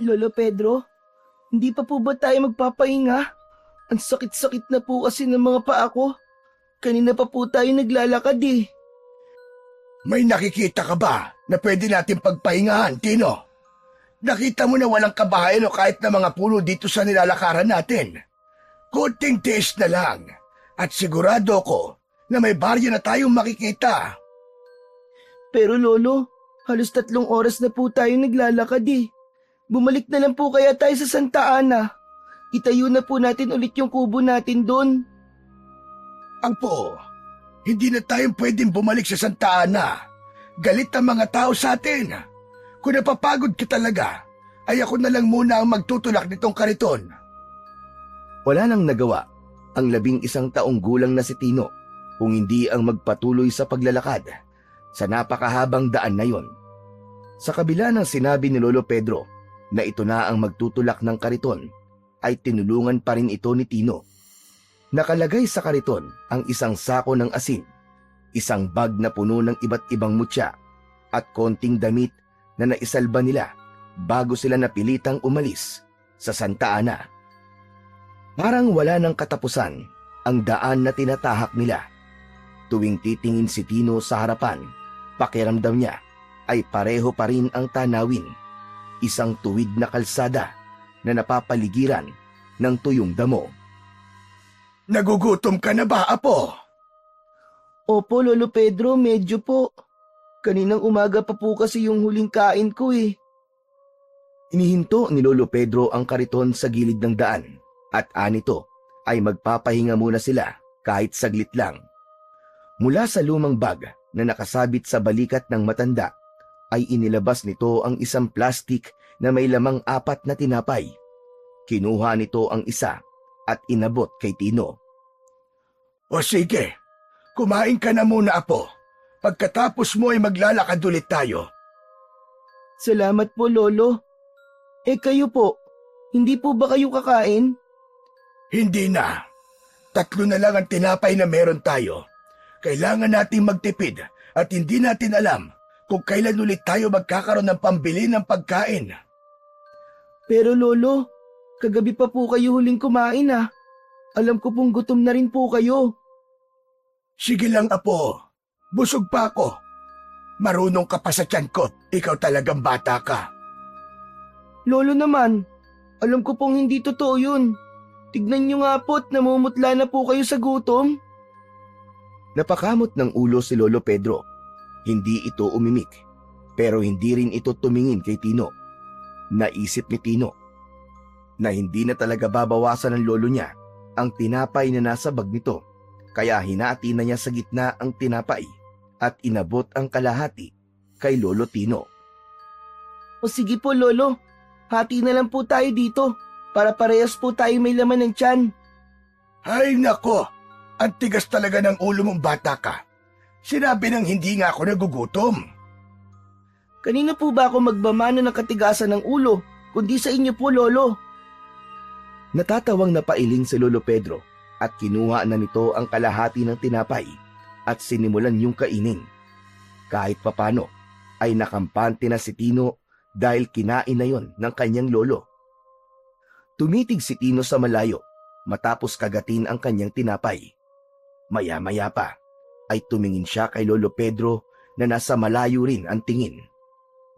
Lolo Pedro, hindi pa po ba tayo magpapahinga? Ang sakit-sakit na po kasi ng mga paa ko. Kanina pa po tayo naglalakad eh. May nakikita ka ba na pwede natin pagpahingahan, Tino? Nakita mo na walang kabahayan o kahit na mga puno dito sa nilalakaran natin. Kunting tiis na lang at sigurado ko na may baryo na tayong makikita. Pero Lolo, halos 3 oras na po tayo naglalakad eh. Bumalik na lang po kaya tayo sa Santa Ana. Itayo na po natin ulit yung kubo natin doon. Ampo, hindi na tayong pwedeng bumalik sa Santa Ana. Galit ang mga tao sa atin. Kung napapagod ka talaga, ay ako na lang muna ang magtutulak nitong kariton. Wala nang nagawa ang 11 taong gulang na si Tino kung hindi ang magpatuloy sa paglalakad sa napakahabang daan na yon. Sa kabila ng sinabi ni Lolo Pedro na ito na ang magtutulak ng kariton, ay tinulungan pa rin ito ni Tino. Nakalagay sa kariton ang isang sako ng asin, isang bag na puno ng iba't ibang mutya at konting damit na naisalba nila bago sila napilitang umalis sa Santa Ana. Parang wala nang katapusan ang daan na tinatahak nila. Tuwing titingin si Tino sa harapan, pakiramdam niya ay pareho pa rin ang tanawin, isang tuwid na kalsada na napapaligiran ng tuyong damo. Nagugutom ka na ba, Apo? Opo, Lolo Pedro, medyo po. Kaninang umaga pa po kasi yung huling kain ko eh. Inihinto ni Lolo Pedro ang kariton sa gilid ng daan at anito ay magpapahinga muna sila kahit saglit lang. Mula sa lumang bag na nakasabit sa balikat ng matanda ay inilabas nito ang isang plastik na may lamang 4 na tinapay. Kinuha nito ang isa at inabot kay Tino. O sige, kumain ka na muna, Apo. Pagkatapos mo ay maglalakad ulit tayo. Salamat po, Lolo. Eh kayo po, hindi po ba kayo kakain? Hindi na. 3 na lang ang tinapay na meron tayo. Kailangan nating magtipid at hindi natin alam kung kailan ulit tayo magkakaroon ng pambili ng pagkain. Pero Lolo, kagabi pa po kayo huling kumain ah. Alam ko pong gutom na rin po kayo. Sige lang, Apo. Busog pa ako. Marunong ka pa sa tiyan ko. Ikaw talagang bata ka. Lolo naman, alam ko pong hindi totoo yun. Tignan niyo nga po't namumutla na po kayo sa gutom. Napakamot ng ulo si Lolo Pedro. Hindi ito umimik, pero hindi rin ito tumingin kay Tino. Naisip ni Tino na hindi na talaga babawasan ng lolo niya ang tinapay na nasa bag nito, kaya hinati na niya sa gitna ang tinapay at inabot ang kalahati kay Lolo Tino. O sige po Lolo, hati na lang po tayo dito para parehas po tayo may laman ng tiyan. Ay nako, ang tigas talaga ng ulo mong bata ka. Sinabi nang hindi nga ako nagugutom. Kanina po ba ako magmamano ng katigasan ng ulo, kundi sa inyo po Lolo? Natatawang napailing si Lolo Pedro at kinuha na nito ang kalahati ng tinapay at sinimulan yung kainin. Kahit papano ay nakampante na si Tino dahil kinain na yon ng kanyang lolo. Tumitig si Tino sa malayo matapos kagatin ang kanyang tinapay. Maya-maya pa ay tumingin siya kay Lolo Pedro na nasa malayo rin ang tingin.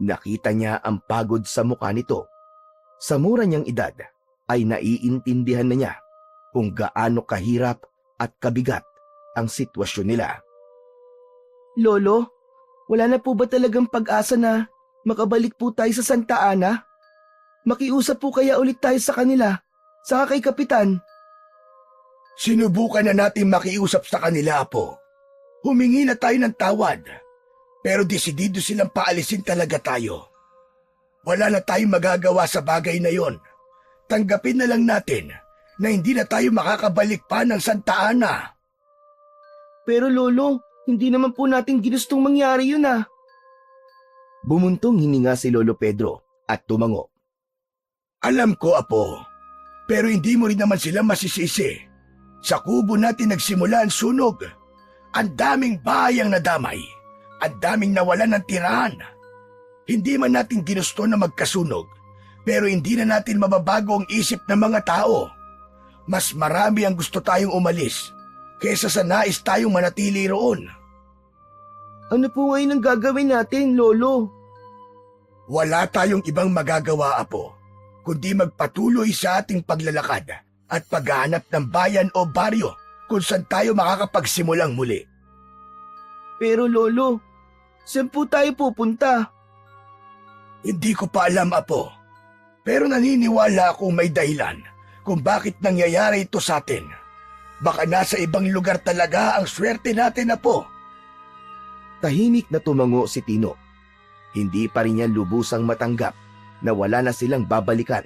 Nakita niya ang pagod sa mukha nito. Sa mura niyang edad ay naiintindihan na niya kung gaano kahirap at kabigat ang sitwasyon nila. Lolo, wala na po ba talagang pag-asa na makabalik po tayo sa Santa Ana? Makiusap po kaya ulit tayo sa kanila, saka kay Kapitan. Sinubukan na natin makiusap sa kanila, Apo. Humingi na tayo ng tawad, pero desidido silang paalisin talaga tayo. Wala na tayong magagawa sa bagay na yon. Tanggapin na lang natin na hindi na tayo makakabalik pa ng Santa Ana. Pero Lolo, hindi naman po natin ginustong mangyari yun ah. Bumuntong hininga si Lolo Pedro at tumango. Alam ko, Apo, pero hindi mo rin naman sila masisisi. Sa kubo natin nagsimula ang sunog. Ang daming bahay ang nadamay. Ang daming nawalan ng tirahan. Hindi man natin ginusto na magkasunog, Pero hindi na natin mababago ang isip ng mga tao. Mas marami ang gusto tayong umalis kaysa sa nais tayong manatili roon. Ano po ngayon ang gagawin natin, Lolo? Wala tayong ibang magagawa, Apo, kundi magpatuloy sa ating paglalakad at paghahanap ng bayan o baryo kung saan tayo makakapagsimulang muli. Pero Lolo, saan po tayo pupunta? Hindi ko pa alam, Apo, pero naniniwala akong may dahilan kung bakit nangyayari ito sa atin. Baka nasa ibang lugar talaga ang swerte natin, Apo. Tahimik na tumango si Tino. Hindi pa rin niya lubusang matanggap na wala na silang babalikan.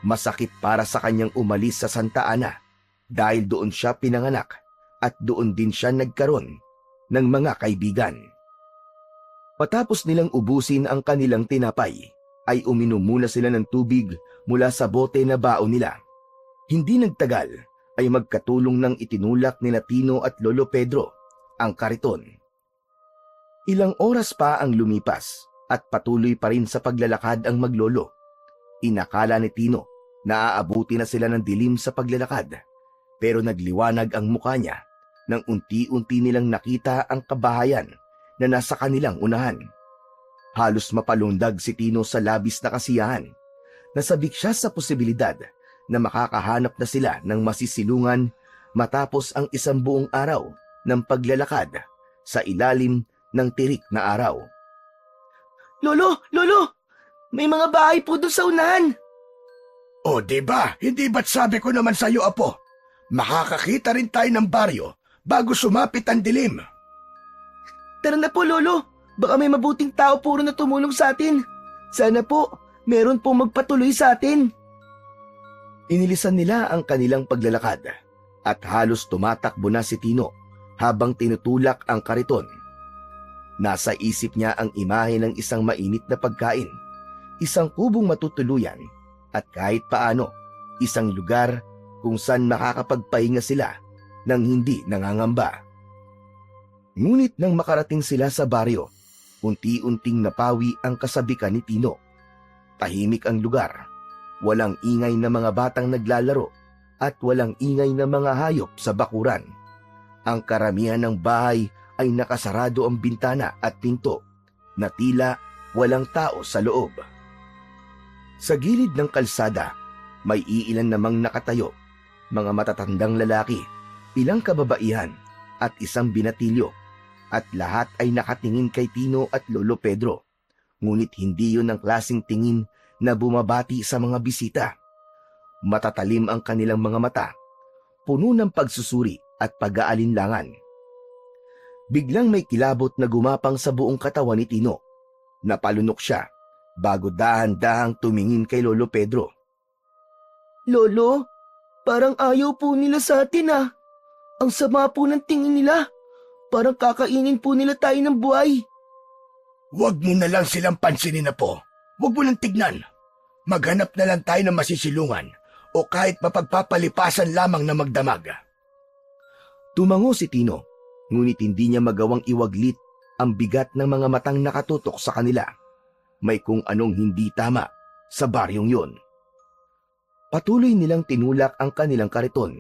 Masakit para sa kanyang umalis sa Santa Ana dahil doon siya pinanganak at doon din siya nagkaroon ng mga kaibigan. Patapos nilang ubusin ang kanilang tinapay, ay uminom muna sila ng tubig mula sa bote na baon nila. Hindi nagtagal ay magkatulong ng itinulak nila Tino at Lolo Pedro ang kariton. Ilang oras pa ang lumipas at patuloy pa rin sa paglalakad ang maglolo. Inakala ni Tino na aabuti na sila ng dilim sa paglalakad, pero nagliwanag ang mukha niya nang unti-unti nilang nakita ang kabahayan na nasa kanilang unahan. Halos mapalundag si Tino sa labis na kasiyahan. Nasabik siya sa posibilidad na makakahanap na sila ng masisilungan matapos ang isang buong araw ng paglalakad sa ilalim ng tirik na araw. Lolo! Lolo! May mga bahay po doon sa unahan! O diba, hindi ba't sabi ko naman sa iyo, Apo, makakakita rin tayo ng baryo bago sumapit ang dilim. Tara na po, Lolo! Baka may mabuting tao puro na tumulong sa atin. Sana po, meron pong magpatuloy sa atin. Inilisan nila ang kanilang paglalakad at halos tumatakbo na si Tino habang tinutulak ang kariton. Nasa isip niya ang imahe ng isang mainit na pagkain, isang kubong matutuluyan at kahit paano isang lugar kung saan makakapagpahinga sila nang hindi nangangamba. Ngunit nang makarating sila sa baryo, unti-unting napawi ang kasabikan ni Tino. Tahimik ang lugar. Walang ingay na mga batang naglalaro at walang ingay na mga hayop sa bakuran. Ang karamihan ng bahay ay nakasarado ang bintana at pinto na tila walang tao sa loob. Sa gilid ng kalsada, may iilan namang nakatayo, mga matatandang lalaki, ilang kababaihan at isang binatilyo, at lahat ay nakatingin kay Tino at Lolo Pedro. Ngunit hindi yun ang klaseng tingin na bumabati sa mga bisita. Matatalim ang kanilang mga mata, puno ng pagsusuri at pag-aalinlangan. Biglang may kilabot na gumapang sa buong katawan ni Tino. Napalunok siya bago dahan-dahang tumingin kay Lolo Pedro. Lolo, parang ayaw po nila sa atin ah. Ang sama po ng tingin nila. Parang kakainin po nila tayo ng buhay. Huwag mo na lang silang pansinin, Apo. Huwag mo lang tignan. Maghanap na lang tayo ng masisilungan o kahit mapagpapalipasan lamang na magdamag. Tumango si Tino, ngunit hindi niya magawang iwaglit ang bigat ng mga matang nakatutok sa kanila. May kung anong hindi tama sa baryong yun. Patuloy nilang tinulak ang kanilang kariton.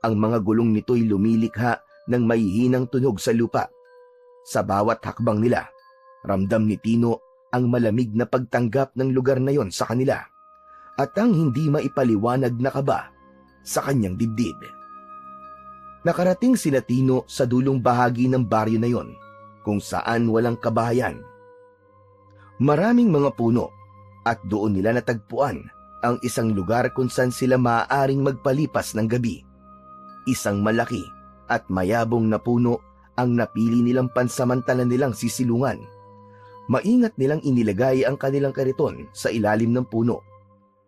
Ang mga gulong nito'y lumilikha ng mahihinang tunog sa lupa. Sa bawat hakbang nila, ramdam ni Tino ang malamig na pagtanggap ng lugar na yon sa kanila at ang hindi maipaliwanag na kaba sa kanyang dibdib. Nakarating sila Tino sa dulong bahagi ng baryo na yon kung saan walang kabahayan. Maraming mga puno at doon nila natagpuan ang isang lugar kung saan sila maaaring magpalipas ng gabi. Isang malaki at mayabong na puno ang napili nilang pansamantala nilang sisilungan. Maingat nilang inilagay ang kanilang kariton sa ilalim ng puno.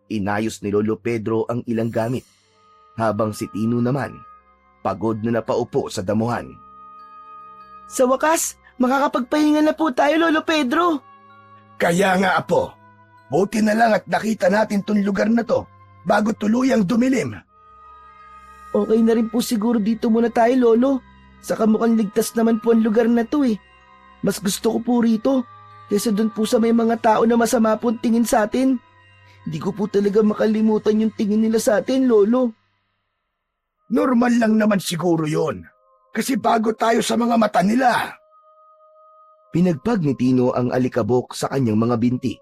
Inayos ni Lolo Pedro ang ilang gamit, habang si Tino naman, pagod na napaupo sa damuhan. Sa wakas, makakapagpahinga na po tayo, Lolo Pedro. Kaya nga, Apo, buti na lang at nakita natin tong lugar na to bago tuluyang dumilim. Okay na rin po siguro dito muna tayo, Lolo. Saka mukhang ligtas naman po ang lugar na to eh. Mas gusto ko po rito kaysa dun po sa may mga tao na masama po ang tingin sa atin. Di ko po talaga makalimutan yung tingin nila sa atin, Lolo. Normal lang naman siguro yon. Kasi bago tayo sa mga mata nila. Pinagpag ni Tino ang alikabok sa kanyang mga binti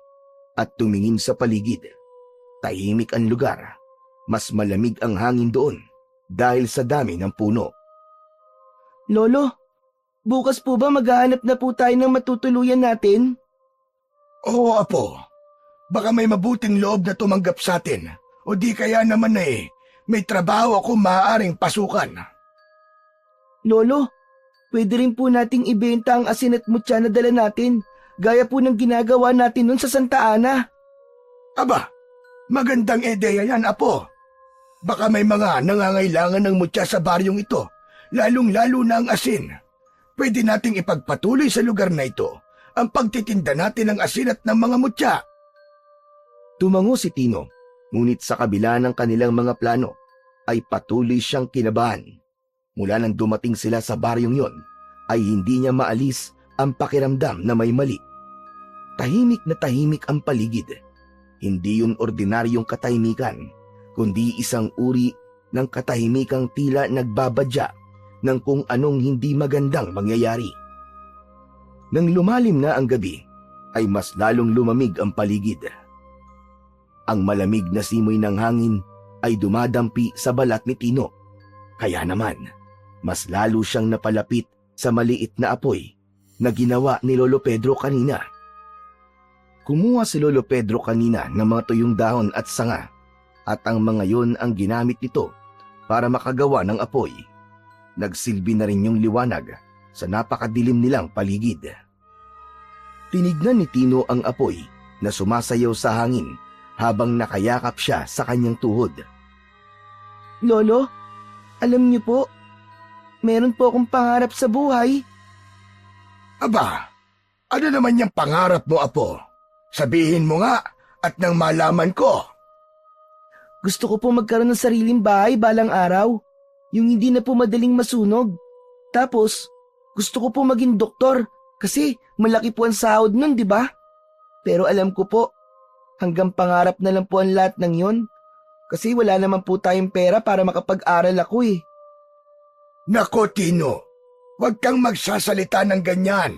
at tumingin sa paligid. Tahimik ang lugar. Mas malamig ang hangin doon dahil sa dami ng puno. Lolo, bukas po ba maghahanap na po tayo ng matutuluyan natin? Oo, Apo. Baka may mabuting loob na tumanggap sa atin. O di kaya naman may trabaho ako maaaring pasukan. Lolo, pwede rin po nating ibenta ang asin at mutya na dala natin, gaya po ng ginagawa natin nun sa Santa Ana. Aba, magandang ideya yan, Apo. Baka may mga nangangailangan ng mutya sa baryong ito, lalong-lalo na ang asin. Pwede nating ipagpatuloy sa lugar na ito ang pagtitinda natin ng asin at ng mga mutya. Tumango si Tino, ngunit sa kabila ng kanilang mga plano ay patuloy siyang kinabahan. Mula nang dumating sila sa baryong yon, ay hindi niya maalis ang pakiramdam na may mali. Tahimik na tahimik ang paligid. Hindi yun ordinaryong katahimikan, kundi isang uri ng katahimikang tila nagbabadya ng kung anong hindi magandang mangyayari. Nang lumalim na ang gabi, ay mas lalong lumamig ang paligid. Ang malamig na simoy ng hangin ay dumadampi sa balat ni Tino. Kaya naman, mas lalo siyang napalapit sa maliit na apoy na ginawa ni Lolo Pedro kanina. Kumuha si Lolo Pedro kanina ng mga tuyong dahon at sanga at ang mga yon ang ginamit nito para makagawa ng apoy. Nagsilbi na rin yung liwanag sa napakadilim nilang paligid. Tinignan ni Tino ang apoy na sumasayaw sa hangin habang nakayakap siya sa kanyang tuhod. Lolo, alam niyo po, meron po akong pangarap sa buhay. Aba, ano naman yung pangarap mo, Apo? Sabihin mo nga at nang malaman ko. Gusto ko po magkaroon ng sariling bahay balang araw, yung hindi na po madaling masunog. Tapos, gusto ko po maging doktor kasi malaki po ang sahod nun, di ba? Pero alam ko po, hanggang pangarap na lang po ang lahat ng yon. Kasi wala naman po tayong pera para makapag-aral ako eh. Nako, Tino, huwag kang magsasalita ng ganyan.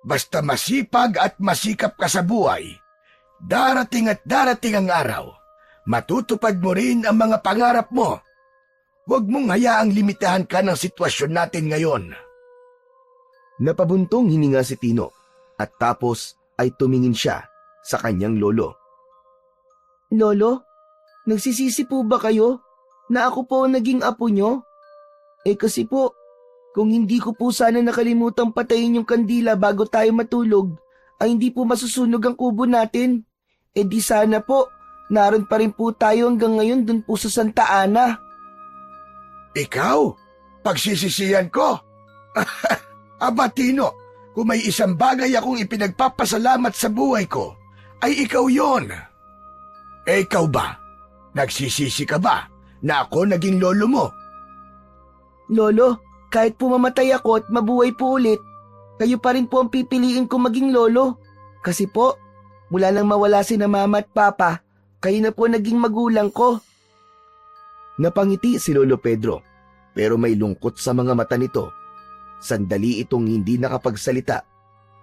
Basta masipag at masikap ka sa buhay, darating at darating ang araw. Matutupad mo rin ang mga pangarap mo. Huwag mong hayaang limitahan ka ng sitwasyon natin ngayon. Napabuntong hininga si Tino at tapos ay tumingin siya sa kanyang lolo. Lolo, nagsisisi po ba kayo na ako po ang naging apo nyo? Eh kasi po, kung hindi ko po sana nakalimutang patayin yung kandila bago tayo matulog, ay hindi po masusunog ang kubo natin. Eh di sana po, naroon pa rin po tayo hanggang ngayon dun po sa Santa Ana. Ikaw? Pagsisisihan ko? Aba, Tino, kung may isang bagay akong ipinagpapasalamat sa buhay ko, ay ikaw yon. Eh, ikaw ba? Nagsisisi ka ba na ako naging lolo mo? Lolo, kahit po mamatay ako at mabuhay po ulit, kayo pa rin po ang pipiliin ko maging lolo. Kasi po, mula nang mawala si na mama at papa, kayo na po naging magulang ko. Napangiti si Lolo Pedro pero may lungkot sa mga mata nito. Sandali itong hindi nakapagsalita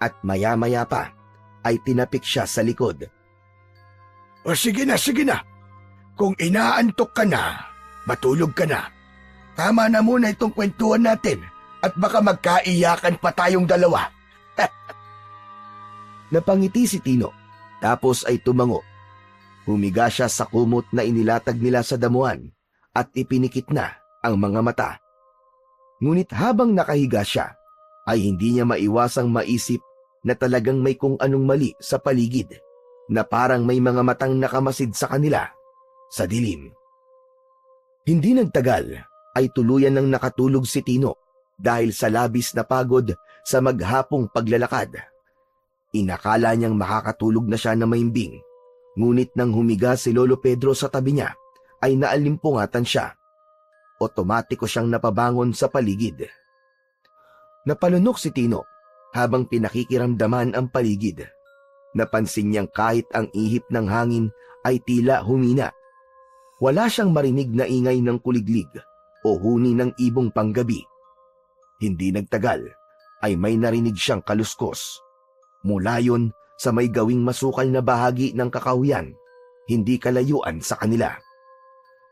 at maya-maya pa ay tinapik siya sa likod. O sige na, sige na. Kung inaantok ka na, matulog ka na. Tama na muna itong kwentuhan natin at baka magkaiyakan pa tayong dalawa. Napangiti si Tino tapos ay tumango. Humiga siya sa kumot na inilatag nila sa damuhan at ipinikit na ang mga mata. Ngunit habang nakahiga siya, ay hindi niya maiwasang maisip na talagang may kung anong mali sa paligid, na parang may mga matang nakamasid sa kanila sa dilim. Hindi nagtagal ay tuluyan nang nakatulog si Tino dahil sa labis na pagod sa maghapong paglalakad. Inakala niyang makakatulog na siya na mahimbing, ngunit nang humiga si Lolo Pedro sa tabi niya, ay naalimpungatan siya. Otomatiko siyang napabangon sa paligid. Napalunok si Tino habang pinakikiramdaman ang paligid. Napansin niyang kahit ang ihip ng hangin ay tila humina. Wala siyang marinig na ingay ng kuliglig o huni ng ibong panggabi. Hindi nagtagal ay may narinig siyang kaluskos. Mula yon sa may gawing masukal na bahagi ng kakahuyan, hindi kalayuan sa kanila.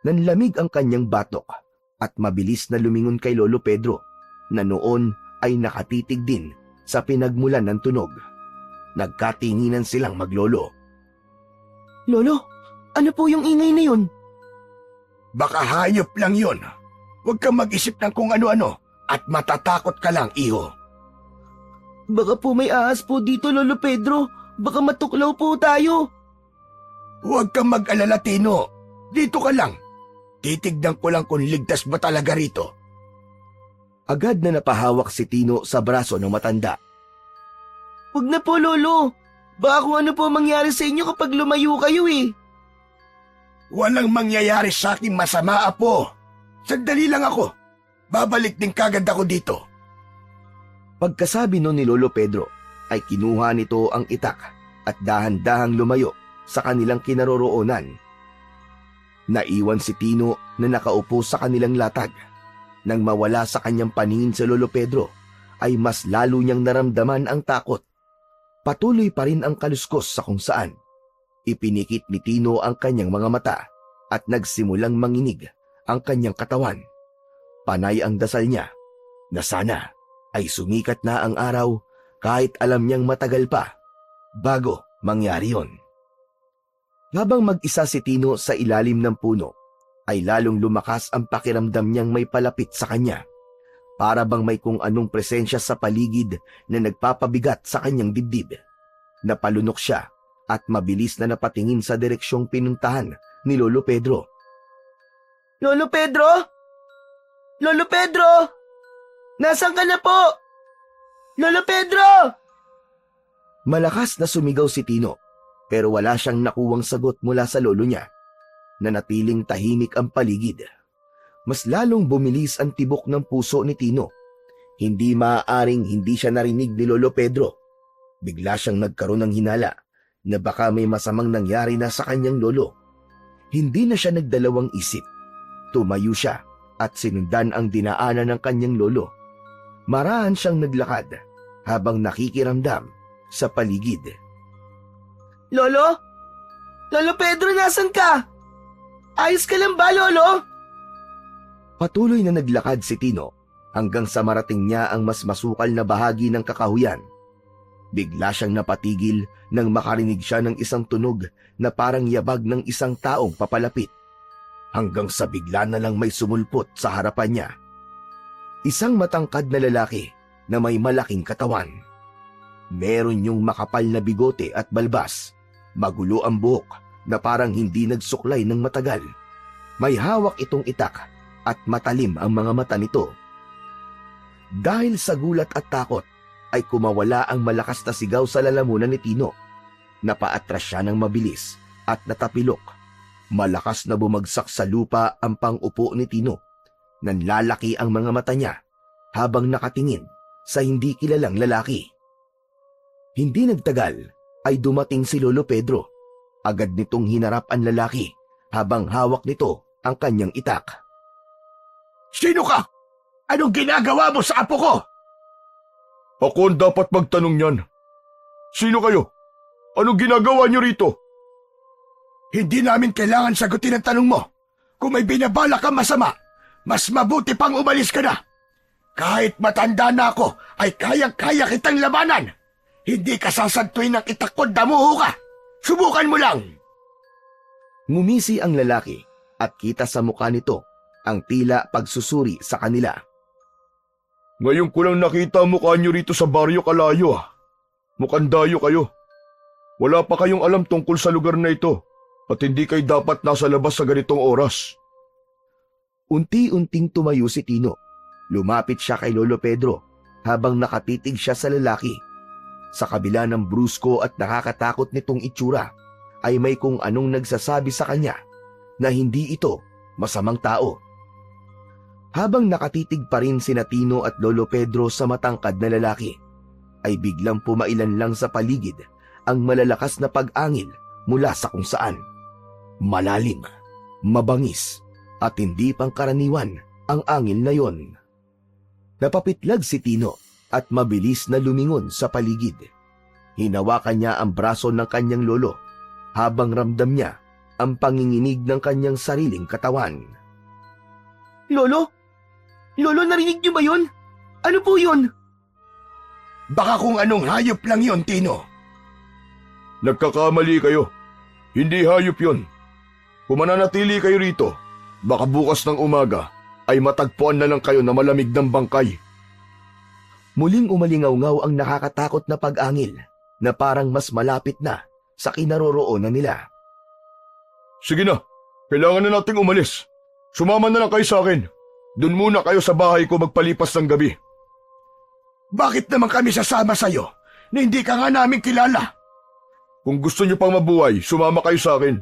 Nanlamig ang kanyang batok at mabilis na lumingon kay Lolo Pedro na noon ay nakatitig din sa pinagmulan ng tunog. Nagkatinginan silang maglolo. Lolo, ano po yung ingay na yun? Baka hayop lang yun. Huwag kang mag-isip ng kung ano-ano at matatakot ka lang, iho. Baka po may ahas po dito, Lolo Pedro. Baka matuklaw po tayo. Huwag kang mag-alala, Tino. Dito ka lang. Titignan ko lang kung ligtas ba talaga rito. Agad na napahawak si Tino sa braso ng matanda. Huwag na po, Lolo. Baka kung ano po mangyari sa inyo kapag lumayo kayo eh. Walang mangyayari sa akin masama, Apo. Sandali lang ako. Babalik din kagad ako dito. Pagkasabi nun ni Lolo Pedro, ay kinuha nito ang itak at dahan-dahang lumayo sa kanilang kinaroroonan. Naiwan si Tino na nakaupo sa kanilang latag. Nang mawala sa kanyang paningin sa Lolo Pedro, ay mas lalo niyang naramdaman ang takot. Patuloy pa rin ang kaluskos sa kung saan. Ipinikit ni Tino ang kanyang mga mata at nagsimulang manginig ang kanyang katawan. Panay ang dasal niya na sana ay sumikat na ang araw kahit alam niyang matagal pa bago mangyari yon. Habang mag-isa si Tino sa ilalim ng puno, ay lalong lumakas ang pakiramdam niyang may palapit sa kanya. Para bang may kung anong presensya sa paligid na nagpapabigat sa kanyang dibdib. Napalunok siya at mabilis na napatingin sa direksyong pinuntahan ni Lolo Pedro. Lolo Pedro? Lolo Pedro? Nasaan ka na po? Lolo Pedro! Malakas na sumigaw si Tino pero wala siyang nakuwang sagot mula sa lolo niya. Nanatiling tahimik ang paligid. Mas lalong bumilis ang tibok ng puso ni Tino. Hindi maaaring hindi siya narinig ni Lolo Pedro. Bigla siyang nagkaroon ng hinala na baka may masamang nangyari na sa kanyang lolo. Hindi na siya nagdalawang isip. Tumayo siya at sinundan ang dinaanan ng kanyang lolo. Marahan siyang naglakad habang nakikiramdam sa paligid. Lolo? Lolo Pedro, nasan ka? Ayos ka lang ba, Lolo? Patuloy na naglakad si Tino hanggang sa marating niya ang mas masukal na bahagi ng kakahuyan. Bigla siyang napatigil nang makarinig siya ng isang tunog na parang yabag ng isang taong papalapit. Hanggang sa bigla na lang may sumulpot sa harapan niya. Isang matangkad na lalaki na may malaking katawan. Meron yung makapal na bigote at balbas. Magulo ang buhok na parang hindi nagsuklay ng matagal. May hawak itong itak at matalim ang mga mata nito. Dahil sa gulat at takot, ay kumawala ang malakas na sigaw sa lalamunan ni Tino. Napaatras siya ng mabilis at natapilok. Malakas na bumagsak sa lupa ang pang-upo ni Tino. Nanlalaki ang mga mata niya habang nakatingin sa hindi kilalang lalaki. Hindi nagtagal ay dumating si Lolo Pedro. Agad nitong hinarap ang lalaki habang hawak nito ang kanyang itak. Sino ka? Anong ginagawa mo sa apo ko? Ako ang dapat magtanong niyan. Sino kayo? Anong ginagawa niyo rito? Hindi namin kailangan sagutin ang tanong mo. Kung may binabala ka masama, mas mabuti pang umalis ka na. Kahit matanda na ako, ay kayang-kaya kitang labanan. Hindi ka sasantuin ng itak ko, damuho ka. Subukan mo lang. Ngumisi ang lalaki at kita sa mukha nito ang tila pagsusuri sa kanila. Ngayon ko lang nakita ang mukha niyo rito sa baryo Kalayo. Mukhang dayo kayo. Wala pa kayong alam tungkol sa lugar na ito at hindi kayo dapat nasa labas sa ganitong oras. Unti-unting tumayo si Tino. Lumapit siya kay Lolo Pedro habang nakatitig siya sa lalaki. Sa kabila ng brusko at nakakatakot nitong itsura, ay may kung anong nagsasabi sa kanya na hindi ito masamang tao. Habang nakatitig pa rin sina Tino at Lolo Pedro sa matangkad na lalaki, ay biglang pumailan lang sa paligid ang malalakas na pag-angil mula sa kung saan. Malalim, mabangis, at hindi pangkaraniwan ang angin na yon. Napapitlag si Tino at mabilis na lumingon sa paligid. Hinawakan niya ang braso ng kanyang lolo habang ramdam niya ang panginginig ng kanyang sariling katawan. Lolo? Lolo, narinig niyo ba yun? Ano po yun? Baka kung anong hayop lang yon, Tino. Nagkakamali kayo. Hindi hayop yon. Kung mananatili kayo rito, baka bukas ng umaga ay matagpuan na lang kayo na malamig ng bangkay. Muling umalingaw-ngaw ang nakakatakot na pag-angil na parang mas malapit na sa kinaroroonan nila. Sige na, kailangan na nating umalis. Sumama na lang kayo sa akin. Doon muna kayo sa bahay ko magpalipas ng gabi. Bakit naman kami sasama sa'yo na hindi ka nga namin kilala? Kung gusto niyo pang mabuhay, sumama kayo sa akin.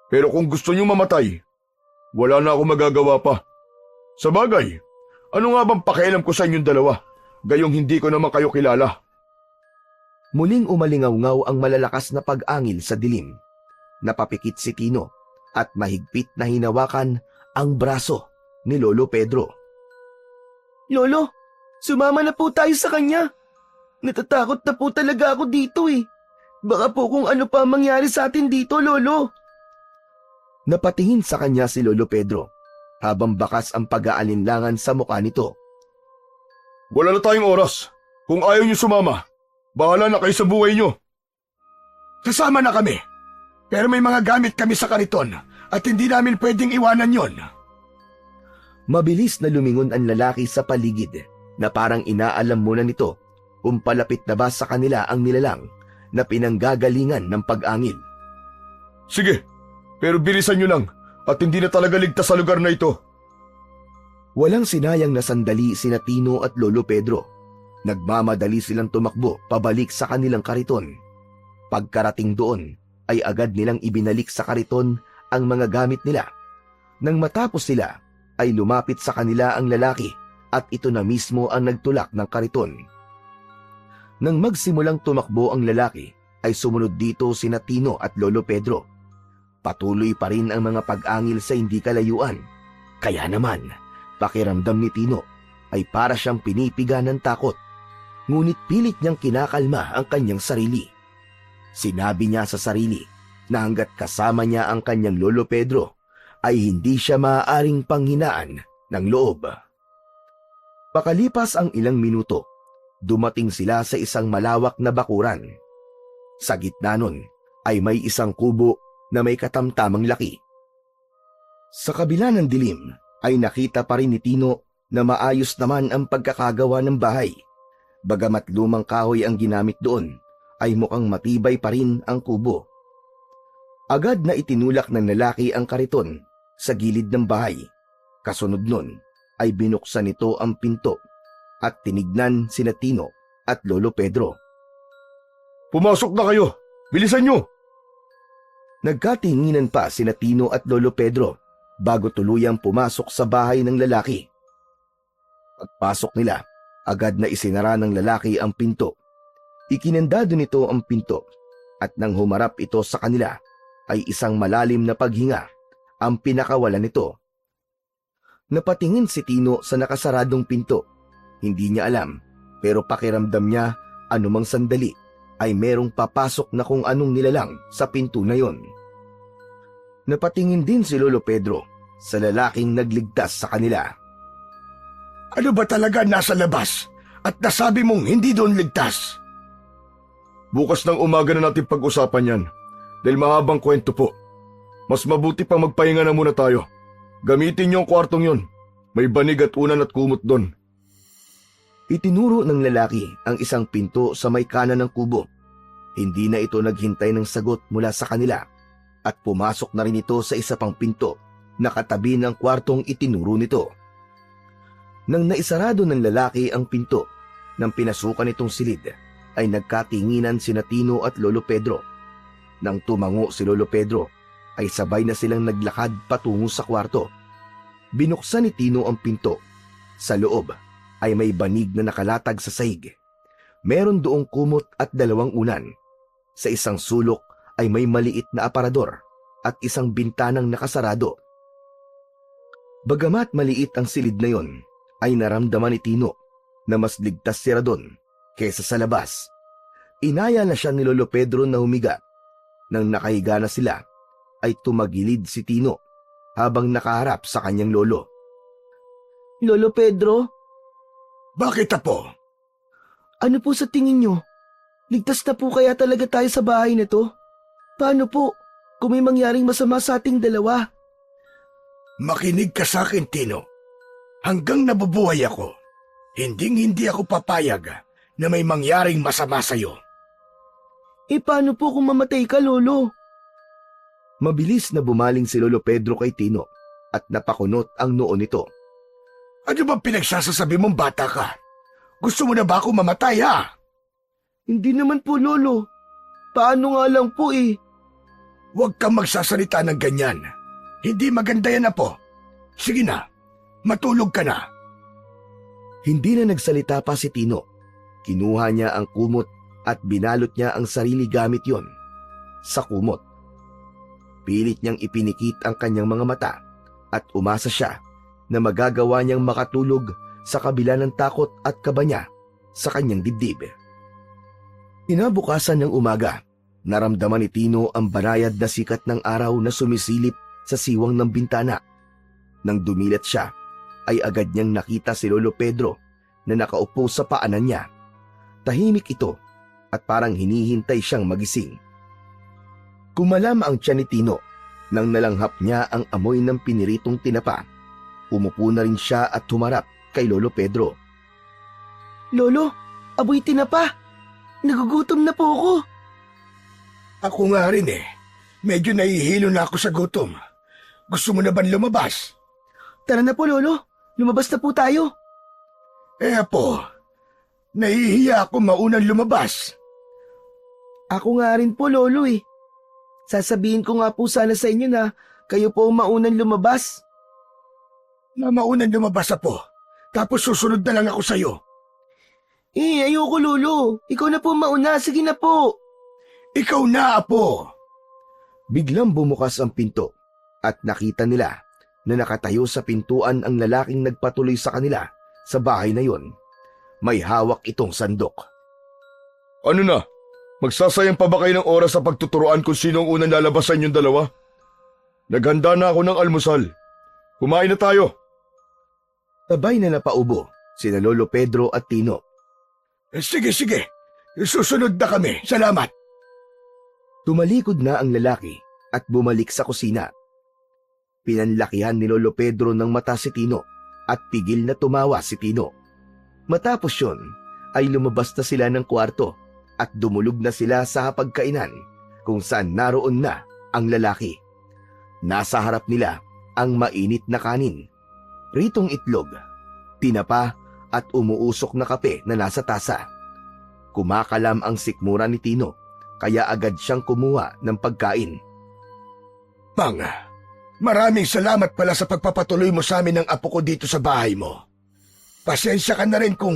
Pero kung gusto niyo mamatay, wala na ako magagawa pa. Sa bagay, ano nga bang pakialam ko sa inyong dalawa? Gayong hindi ko naman kayo kilala. Muling umalingaw-ngaw ang malalakas na pag-angil sa dilim. Napapikit si Tino at mahigpit na hinawakan ang braso ni Lolo Pedro. Lolo, sumama na po tayo sa kanya. Natatakot na po talaga ako dito eh. Baka po kung ano pa ang mangyari sa atin dito, Lolo. Napatingin sa kanya si Lolo Pedro habang bakas ang pag-aalinlangan sa mukha nito. Wala na tayong oras. Kung ayaw niyo sumama, bahala na kayo sa buhay niyo. Sasama na kami. Pero may mga gamit kami sa kariton at hindi namin pwedeng iwanan yon. Mabilis na lumingon ang lalaki sa paligid na parang inaalam muna nito kung palapit na ba sa kanila ang nilalang na pinanggagalingan ng pag-angil. Sige, pero bilisan niyo lang at hindi na talaga ligtas sa lugar na ito. Walang sinayang na sandali sina Tino at Lolo Pedro. Nagmamadali silang tumakbo pabalik sa kanilang kariton. Pagkarating doon ay agad nilang ibinalik sa kariton ang mga gamit nila. Nang matapos sila ay lumapit sa kanila ang lalaki at ito na mismo ang nagtulak ng kariton. Nang magsimulang tumakbo ang lalaki ay sumunod dito sina Tino at Lolo Pedro. Patuloy pa rin ang mga pag-angil sa hindi kalayuan. Kaya naman, pakiramdam ni Tino ay para siyang pinipiga ng takot. Ngunit pilit niyang kinakalma ang kanyang sarili. Sinabi niya sa sarili na hanggat kasama niya ang kanyang Lolo Pedro ay hindi siya maaaring panghinaan ng loob. Pakalipas ang ilang minuto, dumating sila sa isang malawak na bakuran. Sa gitna nun ay may isang kubo na may katamtamang laki. Sa kabila ng dilim ay nakita pa rin ni Tino na maayos naman ang pagkakagawa ng bahay. Bagamat lumang kahoy ang ginamit doon, ay mukhang matibay pa rin ang kubo. Agad na itinulak ng lalaki ang kariton sa gilid ng bahay. Kasunod nun ay binuksan nito ang pinto at tinignan sina Tino at Lolo Pedro. Pumasok na kayo! Bilisan niyo! Nagkatinginan pa sina Tino at Lolo Pedro bago tuluyang pumasok sa bahay ng lalaki. Pagpasok nila, agad na isinara ng lalaki ang pinto. Ikinandado nito ang pinto at nang humarap ito sa kanila ay isang malalim na paghinga ang pinakawalan nito. Napatingin si Tino sa nakasaradong pinto. Hindi niya alam pero pakiramdam niya anumang sandali ay merong papasok na kung anong nilalang sa pinto na yon. Napatingin din si Lolo Pedro sa lalaking nagligtas sa kanila. Ano ba talaga nasa labas at nasabi mong hindi doon ligtas? Bukas ng umaga na natin pag-usapan yan dahil mahabang kwento po. Mas mabuti pang magpahinga na muna tayo. Gamitin niyo ang kwartong yon. May banig at unan at kumot doon. Itinuro ng lalaki ang isang pinto sa may kanan ng kubo. Hindi na ito naghintay ng sagot mula sa kanila at pumasok na rin ito sa isa pang pinto na katabi ng kwartong itinuro nito. Nang naisarado ng lalaki ang pinto, nang pinasukan itong silid, ay nagkatinginan sina Tino at Lolo Pedro. Nang tumango si Lolo Pedro, ay sabay na silang naglakad patungo sa kwarto. Binuksan ni Tino ang pinto. Sa loob ay may banig na nakalatag sa sahig. Meron doong kumot at 2 unan. Sa isang sulok ay may maliit na aparador at isang bintanang nakasarado. Bagamat maliit ang silid na yon, ay naramdaman ni Tino na mas ligtas sila doon kesa sa labas. Inaya na siya ni Lolo Pedro na humiga. Nang nakahiga na sila, ay tumagilid si Tino habang nakaharap sa kanyang lolo. Lolo Pedro, Bakit, Apo? ano po sa tingin nyo? Ligtas na po kaya talaga tayo sa bahay na to? Paano po kung may mangyaring masama sa ating dalawa? Makinig ka sa akin, Tino. Hanggang nabubuhay ako, hindi ako papayag na may mangyaring masama sa'yo. Paano po kung mamatay ka, Lolo? Mabilis na bumaling si Lolo Pedro kay Tino at napakunot ang noo nito. Ano ba pinagsasasabi mong bata ka? Gusto mo na ba ako mamatay, ha? Hindi naman po, Lolo. Paano nga lang po Huwag kang magsasalita ng ganyan. Hindi maganda yan, Apo. Sige na, matulog ka na. Hindi na nagsalita pa si Tino. Kinuha niya ang kumot at binalot niya ang sarili gamit yon sa kumot. Pilit niyang ipinikit ang kanyang mga mata at umasa siya na magagawa niyang makatulog sa kabila ng takot at kaba niya sa kanyang dibdib. Kinabukasan ng umaga, naramdaman ni Tino ang banayad na sikat ng araw na sumisilip sa siwang ng bintana. Nang dumilat siya, ay agad niyang nakita si Lolo Pedro na nakaupo sa paanan niya. Tahimik ito at parang hinihintay siyang magising. Kumalam ang tiyan ni Tino nang nalanghap niya ang amoy ng piniritong tinapa. Umupo na rin siya at humarap kay Lolo Pedro. Lolo, aboy tinapa. Nagugutom na po ako. Ako nga rin Medyo nahihilo na ako sa gutom. Gusto mo na ba lumabas? Tara na po, Lolo. Lumabas na po tayo. Apo, nahihiya ako maunang lumabas. Ako nga rin po, Lolo Sasabihin ko nga po sana sa inyo na kayo po ang maunang lumabas. Na maunang lumabas, Apo. Tapos susunod na lang ako sa'yo. Ayoko, Lolo. Ikaw na po mauna. Sige na po. Ikaw na, Apo. Biglang bumukas ang pinto at nakita nila na nakatayo sa pintuan ang lalaking nagpatuloy sa kanila sa bahay na yon. May hawak itong sandok. Ano na? Magsasayang pa ba kayo ng oras sa pagtuturoan kung sino ang unang lalabas sa inyong dalawa? Naghanda na ako ng almusal. Kumain na tayo. Sabay na napaubo sina Lolo Pedro at Tino. Sige. Susunod na kami. Salamat. Tumalikod na ang lalaki at bumalik sa kusina. Pinanlakihan ni Lolo Pedro ng mata si Tino at pigil na tumawa si Tino. Matapos yun ay lumabas na sila ng kwarto at dumulog na sila sa hapagkainan kung saan naroon na ang lalaki. Nasa harap nila ang mainit na kanin, pritong itlog, tinapa at umuusok na kape na nasa tasa. Kumakalam ang sikmura ni Tino kaya agad siyang kumuha ng pagkain. Mang, maraming salamat pala sa pagpapatuloy mo sa amin ng apo ko dito sa bahay mo. Pasensya ka na rin kung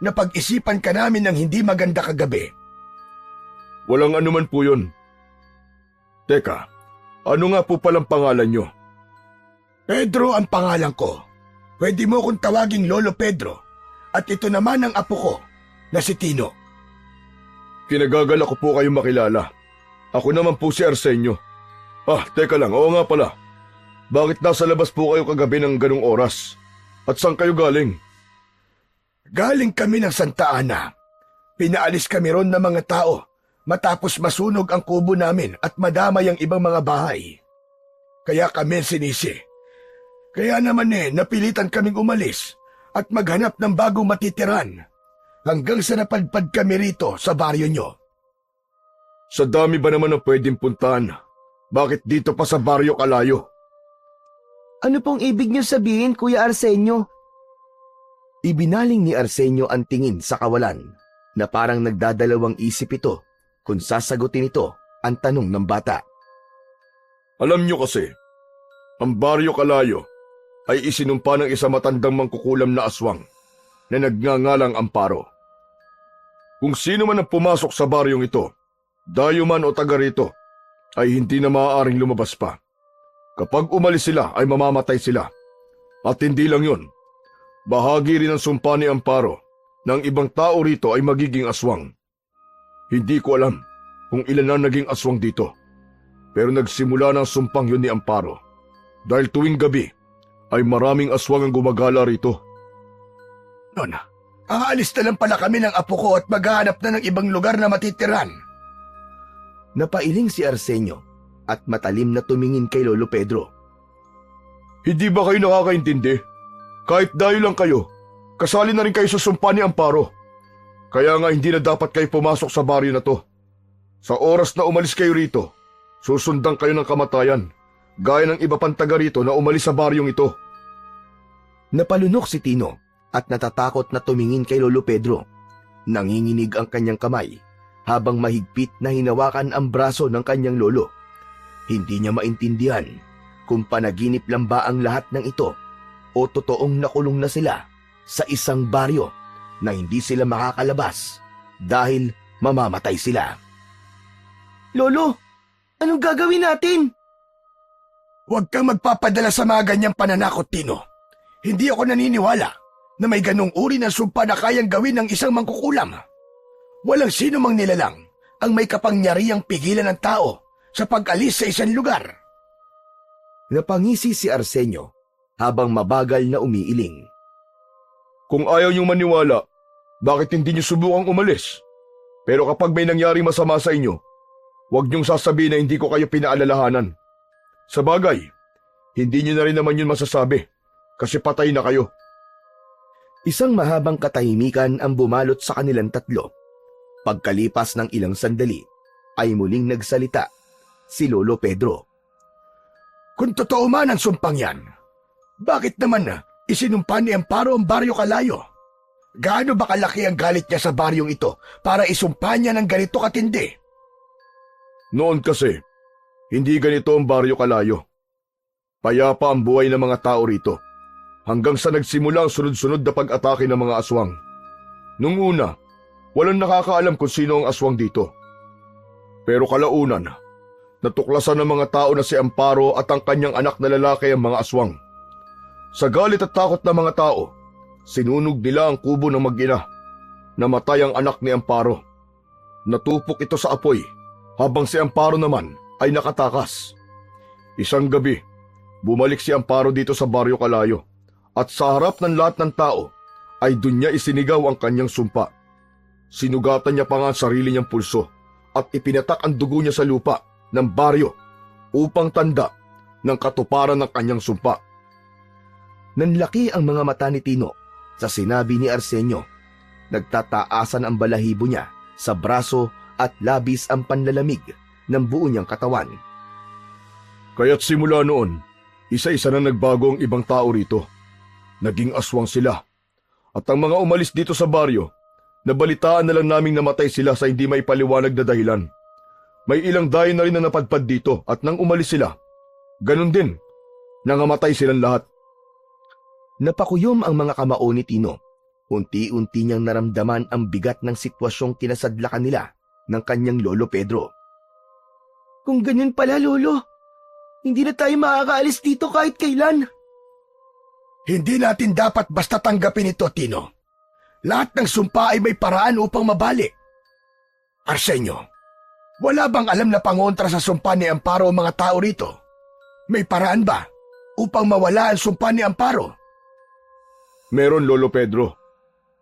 napag-isipan ka namin ng hindi maganda kagabi. Walang anuman po yun. Teka, ano nga po palang pangalan nyo? Pedro ang pangalan ko. Pwede mo kong tawaging Lolo Pedro. At ito naman ang apo ko na si Tino. Kinagagal ako po kayo makilala. Ako naman po si Arsenio. Teka lang, oo nga pala. Bakit nasa labas po kayo kagabi ng ganong oras? At saan kayo galing? Galing kami ng Santa Ana. Pinaalis kami ron ng mga tao matapos masunog ang kubo namin at madamay ang ibang mga bahay. Kaya kami sinisi. Kaya naman napilitan kaming umalis at maghanap ng bagong matitiran hanggang sa napadpad kami rito sa baryo nyo. Sa dami ba naman ang pwedeng puntahan? Bakit dito pa sa baryo kalayo? Ano pong ibig niyo sabihin, Kuya Arsenio? Ibinaling ni Arsenio ang tingin sa kawalan na parang nagdadalawang isip ito kung sasagutin ito ang tanong ng bata. Alam nyo kasi, ang baryo kalayo ay isinumpa ng isa matandang mangkukulam na aswang na nagngangalang Amparo. Kung sino man ang pumasok sa baryong ito, dayo man o taga rito, ay hindi na maaaring lumabas pa. Kapag umalis sila ay mamamatay sila. At hindi lang yun, bahagi rin ng sumpa ni Amparo na ang ibang tao rito ay magiging aswang. Hindi ko alam kung ilan na naging aswang dito. Pero nagsimula ng sumpang yun ni Amparo. Dahil tuwing gabi ay maraming aswang ang gumagala rito. Nun, aalis na lang pala kami ng apo ko at maghahanap na ng ibang lugar na matitiran. Napailing si Arsenio at matalim na tumingin kay Lolo Pedro. Hindi ba kayo nakakaintindi? Kahit dayo lang kayo, kasali na rin kayo sa sumpa ni Amparo. Kaya nga hindi na dapat kayo pumasok sa baryo na to. Sa oras na umalis kayo rito, susundan kayo ng kamatayan, gaya ng iba pang taga rito na umalis sa baryong ito. Napalunok si Tino at natatakot na tumingin kay Lolo Pedro. Nanginginig ang kanyang kamay habang mahigpit na hinawakan ang braso ng kanyang lolo. Hindi niya maintindihan kung panaginip lang ba ang lahat ng ito o totoong nakulong na sila sa isang baryo na hindi sila makakalabas dahil mamamatay sila. Lolo, anong gagawin natin? Huwag kang magpapadala sa mga ganyang pananakot, Tino. Hindi ako naniniwala na may ganong uri ng sumpa na kayang gawin ng isang mangkukulam. Walang sino mang nilalang ang may kapangyarihang pigilan ng tao sa pag-alis sa isang lugar. Napangisi si Arsenio habang mabagal na umiiling. Kung ayaw niyong maniwala, bakit hindi niyo subukang umalis? Pero kapag may nangyari masama sa inyo, huwag niyong sasabihin na hindi ko kayo pinaalalahanan. Sa bagay, hindi niyo na rin naman yun masasabi kasi patay na kayo. Isang mahabang katahimikan ang bumalot sa kanilang tatlo. Pagkalipas ng ilang sandali, ay muling nagsalita si Lolo Pedro. Kung totoo man ang sumpang yan, bakit naman isinumpa ni Amparo ang baryo Kalayo? Gaano ba kalaki ang galit niya sa baryong ito para isumpa niya ng ganito katindi? Noon kasi, hindi ganito ang baryo Kalayo. Payapa ang buhay ng mga tao rito, hanggang sa nagsimula ang sunod-sunod na pag-atake ng mga aswang. Nung una, walang nakakaalam kung sino ang aswang dito. Pero kalaunan, natuklasan ng mga tao na si Amparo at ang kanyang anak na lalaki ang mga aswang. Sa galit at takot ng mga tao, sinunog nila ang kubo ng mag-ina. Namatay ang anak ni Amparo. Natupok ito sa apoy, habang si Amparo naman ay nakatakas. Isang gabi, bumalik si Amparo dito sa baryo Kalayo, at sa harap ng lahat ng tao ay dun niya isinigaw ang kanyang sumpa. Sinugatan niya pa nga ang sarili niyang pulso at ipinatak ang dugo niya sa lupa ng baryo upang tanda ng katuparan ng kanyang sumpa. Nanlaki ang mga mata ni Tino sa sinabi ni Arsenio. Nagtataasan ang balahibo niya sa braso at labis ang panlalamig ng buo niyang katawan. Kaya't simula noon, isa-isa na nagbago ang ibang tao rito. Naging aswang sila. At ang mga umalis dito sa baryo, nabalitaan na lang naming namatay sila sa hindi may paliwanag na dahilan. May ilang dayo na rin na napadpad dito at nang umalis sila, ganun din, nangamatay silang lahat. Napakuyom ang mga kamao ni Tino. Unti-unti niyang naramdaman ang bigat ng sitwasyong kinasadlakan nila ng kanyang lolo Pedro. Kung ganyan pala, Lolo, hindi na tayo makakaalis dito kahit kailan. Hindi natin dapat basta tanggapin ito, Tino. Lahat ng sumpa ay may paraan upang mabali. Arsenio, wala bang alam na pangontra sa sumpa ni Amparo ang mga tao rito? May paraan ba upang mawala ang sumpa ni Amparo? Meron, Lolo Pedro.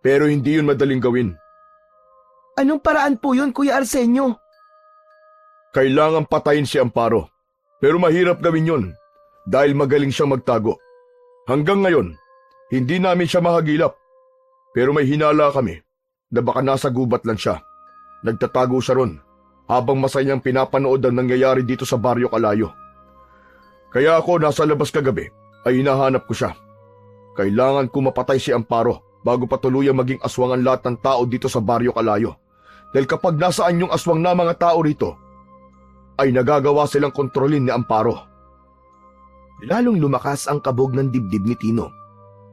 Pero hindi yun madaling gawin. Anong paraan po yun, Kuya Arsenio? Kailangan patayin si Amparo. Pero mahirap gawin yun dahil magaling siyang magtago. Hanggang ngayon, hindi namin siya mahagilap. Pero may hinala kami na baka nasa gubat lang siya. Nagtatago siya ron habang masayang pinapanood ang nangyayari dito sa baryo Kalayo. Kaya ako nasa labas kagabi ay hinahanap ko siya. Kailangan ko mapatay si Amparo bago pa tuluyang maging aswang ang lahat ng tao dito sa baryo Kalayo. Dahil kapag nasaan yung aswang na mga tao rito, ay nagagawa silang kontrolin ni Amparo. Lalong lumakas ang kabog ng dibdib ni Tino.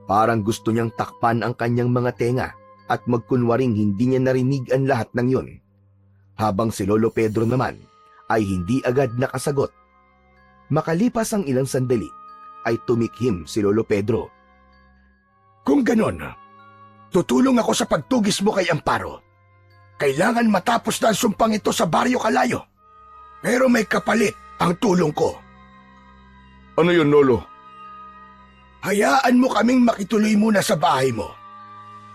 Parang gusto niyang takpan ang kanyang mga tenga at magkunwaring hindi niya narinig ang lahat ng yun. Habang si Lolo Pedro naman ay hindi agad nakasagot. Makalipas ang ilang sandali, ay tumikhim si Lolo Pedro. Kung ganon, tutulong ako sa pagtugis mo kay Amparo. Kailangan matapos na ang sumpang ito sa Baryo Kalayo. Pero may kapalit ang tulong ko. Ano yun, Lolo? Hayaan mo kaming makituloy muna sa bahay mo.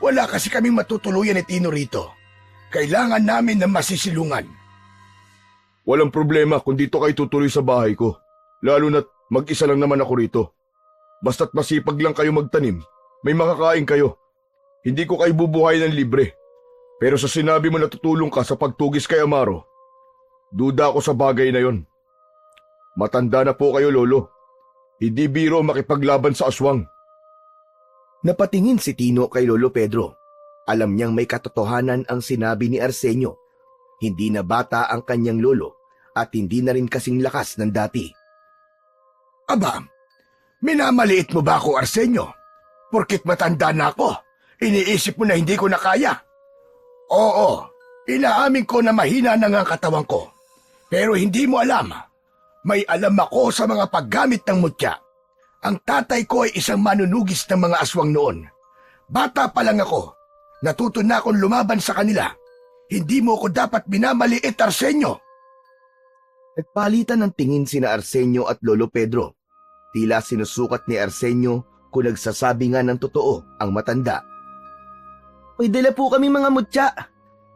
Wala kasi kaming matutuluyan ni Tino rito. Kailangan namin ng masisilungan. Walang problema kung dito kayo tutuloy sa bahay ko. Lalo na't mag-isa lang naman ako rito. Basta't masipag lang kayo magtanim, may makakain kayo. Hindi ko kayo bubuhay ng libre. Pero sa sinabi mo na tutulong ka sa pagtugis kay Amaro, duda ako sa bagay na yon. Matanda na po kayo, Lolo. Hindi biro makipaglaban sa aswang. Napatingin si Tino kay Lolo Pedro. Alam niyang may katotohanan ang sinabi ni Arsenio. Hindi na bata ang kanyang lolo at hindi na rin kasing lakas ng dati. Aba, minamaliit mo ba ako, Arsenio? Porkit matanda na ako, iniisip mo na hindi ko na kaya. Oo, inaamin ko na mahina na nga ang katawan ko. Pero hindi mo alam, may alam ako sa mga paggamit ng mutya. Ang tatay ko ay isang manunugis ng mga aswang noon. Bata pa lang ako, natuto na akong lumaban sa kanila. Hindi mo ko dapat minamaliit, Arsenio. Nagpalitan ng tingin sina Arsenio at Lolo Pedro. Tila sinusukat ni Arsenio kung nagsasabi nga ng totoo ang matanda. May dala po kami mga mutya.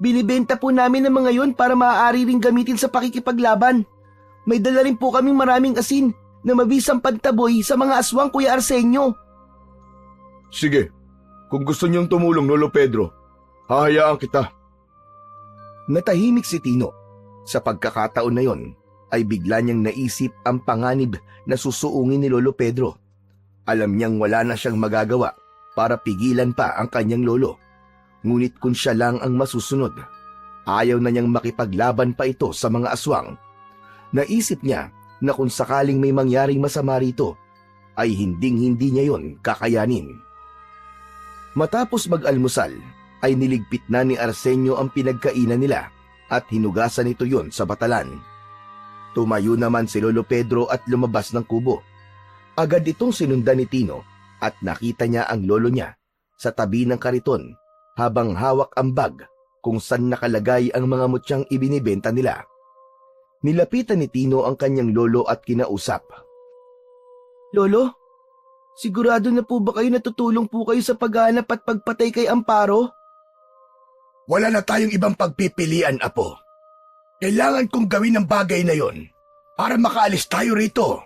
Binibenta po namin ang mga yon para maaari ring gamitin sa pakikipaglaban. May dala rin po kaming maraming asin na mabisang pantaboy sa mga aswang, Kuya Arsenio. Sige, kung gusto niyong tumulong, Lolo Pedro, hahayaan kita. Natahimik si Tino. Sa pagkakataon na yon, ay bigla niyang naisip ang panganib na susuungin ni Lolo Pedro. Alam niyang wala na siyang magagawa para pigilan pa ang kanyang lolo. Ngunit kung siya lang ang masusunod, ayaw na niyang makipaglaban pa ito sa mga aswang. Naisip niya na kung sakaling may mangyaring masama rito, ay hinding-hindi niya yon kakayanin. Matapos mag-almusal, ay niligpit na ni Arsenio ang pinagkainan nila at hinugasan ito yon sa batalan. Tumayo naman si Lolo Pedro at lumabas ng kubo. Agad itong sinundan ni Tino at nakita niya ang lolo niya sa tabi ng kariton habang hawak ang bag kung saan nakalagay ang mga mutyang ibinibenta nila. Nilapitan ni Tino ang kanyang lolo at kinausap. Lolo, sigurado na po ba kayo natutulong po kayo sa paghahanap at pagpatay kay Amparo? Wala na tayong ibang pagpipilian, Apo. Kailangan kong gawin ang bagay na yon para makaalis tayo rito.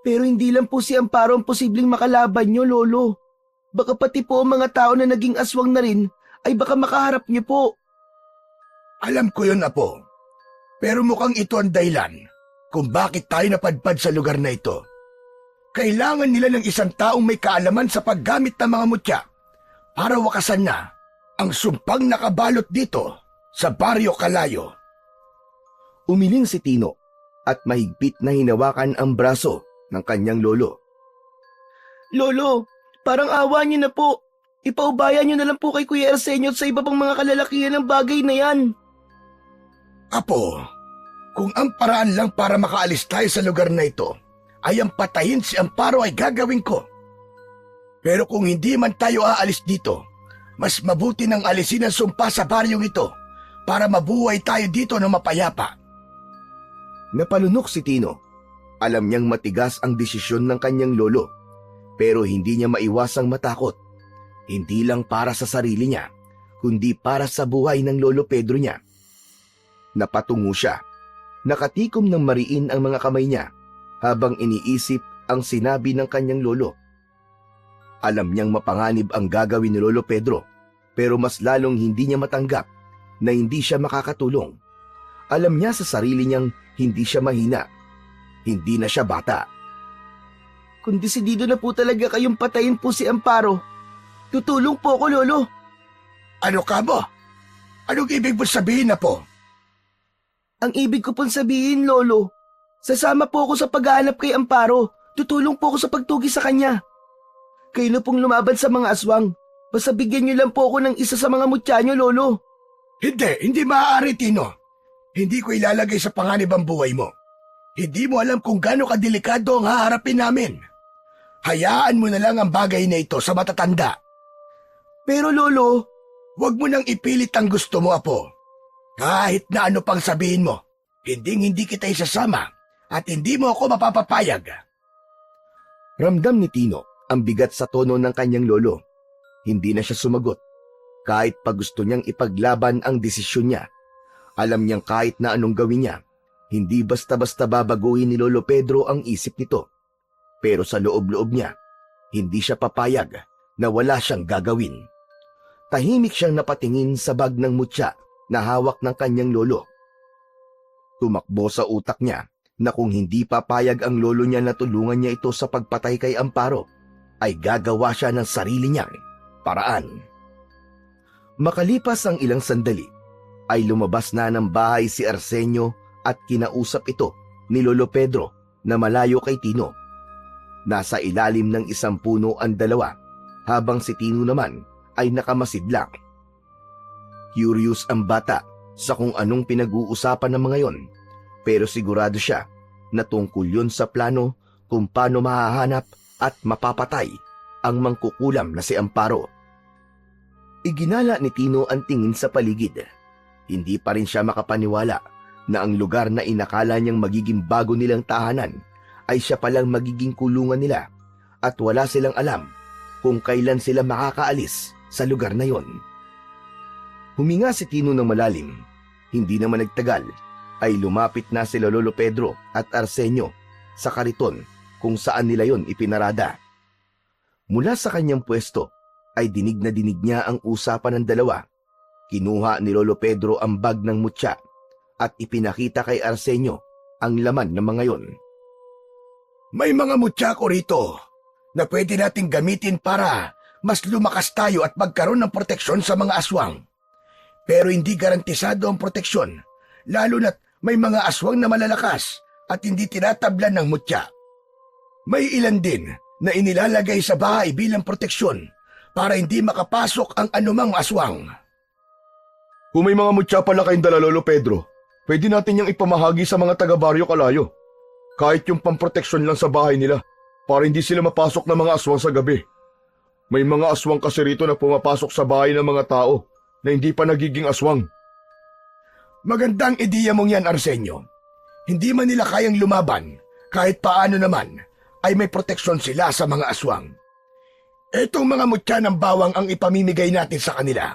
Pero hindi lang po si Amparo ang posibleng makalaban nyo, Lolo. Baka pati po ang mga tao na naging aswang na rin ay baka makaharap nyo po. Alam ko yun, Apo. Pero mukhang ito ang dahilan kung bakit tayo napadpad sa lugar na ito. Kailangan nila ng isang taong may kaalaman sa paggamit ng mga mutya para wakasan na ang sumpang nakabalot dito sa Baryo Kalayo. Umiling si Tino at mahigpit na hinawakan ang braso ng kanyang lolo. Lolo, parang awa nyo na po. Ipaubayan nyo na lang po kay Kuya Arsenio at sa iba pang mga kalalakihan ng bagay na yan. Apo, kung ang paraan lang para makaalis tayo sa lugar na ito ay ang patayin si Amparo ay gagawin ko. Pero kung hindi man tayo aalis dito, mas mabuti nang alisin ang sumpa sa baryong ito para mabuhay tayo dito ng mapayapa. Napalunok si Tino. Alam niyang matigas ang desisyon ng kanyang lolo, pero hindi niya maiwasang matakot. Hindi lang para sa sarili niya, kundi para sa buhay ng Lolo Pedro niya. Napatungo siya. Nakatikom ng mariin ang mga kamay niya habang iniisip ang sinabi ng kanyang lolo. Alam niyang mapanganib ang gagawin ni Lolo Pedro, pero mas lalong hindi niya matanggap na hindi siya makakatulong. Alam niya sa sarili niyang hindi siya mahina. Hindi na siya bata. Kung desidido na po talaga kayong patayin po si Amparo, tutulong po ako, Lolo. Ano ka mo? Anong ibig mo sabihin, Apo? Ang ibig ko pong sabihin, Lolo, sasama po ako sa paghahanap kay Amparo. Tutulong po ako sa pagtugi sa kanya. Kayo na pong lumaban sa mga aswang. Basta bigyan niyo lang po ako ng isa sa mga mutya niyo, Lolo. Hindi maaari, Tino. Hindi ko ilalagay sa panganib ang buhay mo. Hindi mo alam kung gaano kadelikado ang haharapin namin. Hayaan mo na lang ang bagay na ito sa matatanda. Pero Lolo, Huwag mo nang ipilit ang gusto mo, Apo. Kahit na ano pang sabihin mo, hindi kita isasama at hindi mo ako mapapapayag. Ramdam ni Tino ang bigat sa tono ng kanyang lolo. Hindi na siya sumagot. Kahit pa gusto niyang ipaglaban ang desisyon niya. Alam niyang kahit na anong gawin niya, hindi basta-basta babaguhin ni Lolo Pedro ang isip nito. Pero sa loob-loob niya, hindi siya papayag na wala siyang gagawin. Tahimik siyang napatingin sa bag ng mutya na hawak ng kanyang lolo. Tumakbo sa utak niya na kung hindi papayag ang lolo niya na tulungan niya ito sa pagpatay kay Amparo, ay gagawa siya ng sarili niyang paraan. Makalipas ang ilang sandali, ay lumabas na ng bahay si Arsenio at kinausap ito ni Lolo Pedro na malayo kay Tino. Nasa ilalim ng isang puno ang dalawa, habang si Tino naman ay nakamasidlang. Curious ang bata sa kung anong pinag-uusapan ng mga yon, pero sigurado siya na tungkol yun sa plano kung paano mahahanap at mapapatay ang mangkukulam na si Amparo. Iginala ni Tino ang tingin sa paligid. Hindi pa rin siya makapaniwala na ang lugar na inakala niyang magiging bago nilang tahanan ay siya palang magiging kulungan nila at wala silang alam kung kailan sila makakaalis sa lugar na yon. Huminga si Tino ng malalim. Hindi naman nagtagal ay lumapit na sila Lolo Pedro at Arsenio sa kariton kung saan nila yon ipinarada. Mula sa kanyang pwesto ay dinig na dinig niya ang usapan ng dalawa. Kinuha ni Lolo Pedro ang bag ng mutya at ipinakita kay Arsenio ang laman ng mga yon. May mga mutya ko rito na pwede nating gamitin para mas lumakas tayo at magkaroon ng proteksyon sa mga aswang. Pero hindi garantisado ang proteksyon, lalo na't may mga aswang na malalakas at hindi tinatablan ng mutya. May ilan din na inilalagay sa bahay bilang proteksyon para hindi makapasok ang anumang aswang. Kung may mga mutya pala kayong dala, Lolo Pedro, pwede natin yung ipamahagi sa mga taga-baryo Kalayo. Kahit yung pamproteksyon lang sa bahay nila, para hindi sila mapasok ng mga aswang sa gabi. May mga aswang kasi rito na pumapasok sa bahay ng mga tao na hindi pa nagiging aswang. Magandang ideya mong yan, Arsenio. Hindi man nila kayang lumaban, kahit paano naman ay may proteksyon sila sa mga aswang. Etong mga mutya ng bawang ang ipamimigay natin sa kanila.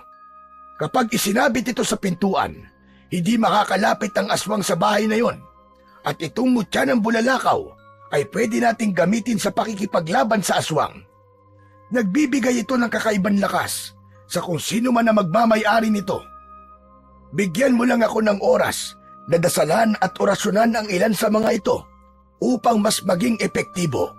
Kapag isinabit ito sa pintuan, hindi makakalapit ang aswang sa bahay na yon. At itong mutya ng bulalakaw ay pwede nating gamitin sa pakikipaglaban sa aswang. Nagbibigay ito ng kakaibang lakas sa kung sino man na magmamay-ari nito. Bigyan mo lang ako ng oras na dasalan at orasyonan ang ilan sa mga ito upang mas maging epektibo.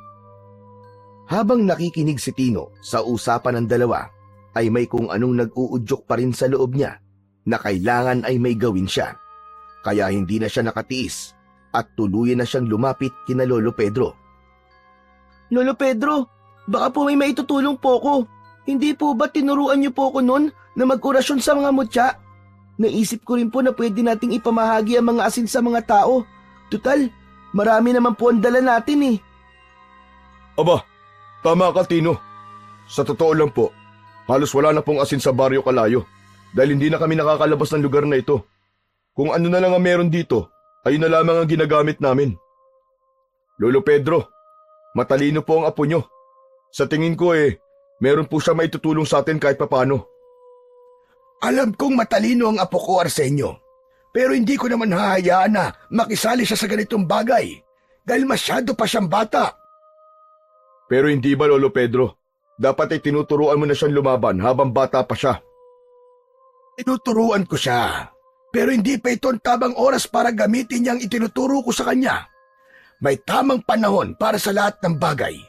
Habang nakikinig si Tino sa usapan ng dalawa, ay may kung anong nag-uudyok pa rin sa loob niya na kailangan ay may gawin siya. Kaya hindi na siya nakatiis at tuluyan na siyang lumapit kina Lolo Pedro. Lolo Pedro, baka po may maitutulong po ko. Hindi po ba tinuruan niyo po ko noon na mag-orasyon sa mga mutya? Naisip ko rin po na pwede nating ipamahagi ang mga asin sa mga tao. Tutal, marami naman po ang dala natin eh. Aba, tama ka, Tino. Sa totoo lang po, halos wala na pong asin sa baryo Kalayo dahil hindi na kami nakakalabas ng lugar na ito. Kung ano na lang ang meron dito, ayun na lamang ang ginagamit namin. Lolo Pedro, matalino po ang apo nyo. Sa tingin ko meron po siya maitutulong sa atin kahit papano. Alam kong matalino ang apo ko, Arsenio. Pero hindi ko naman hahayaan na makisali siya sa ganitong bagay dahil masyado pa siyang bata. Pero hindi ba, Lolo Pedro? Dapat ay tinuturuan mo na siyang lumaban habang bata pa siya. Tinuturuan ko siya, pero hindi pa ito ang tamang oras para gamitin niyang itinuturo ko sa kanya. May tamang panahon para sa lahat ng bagay.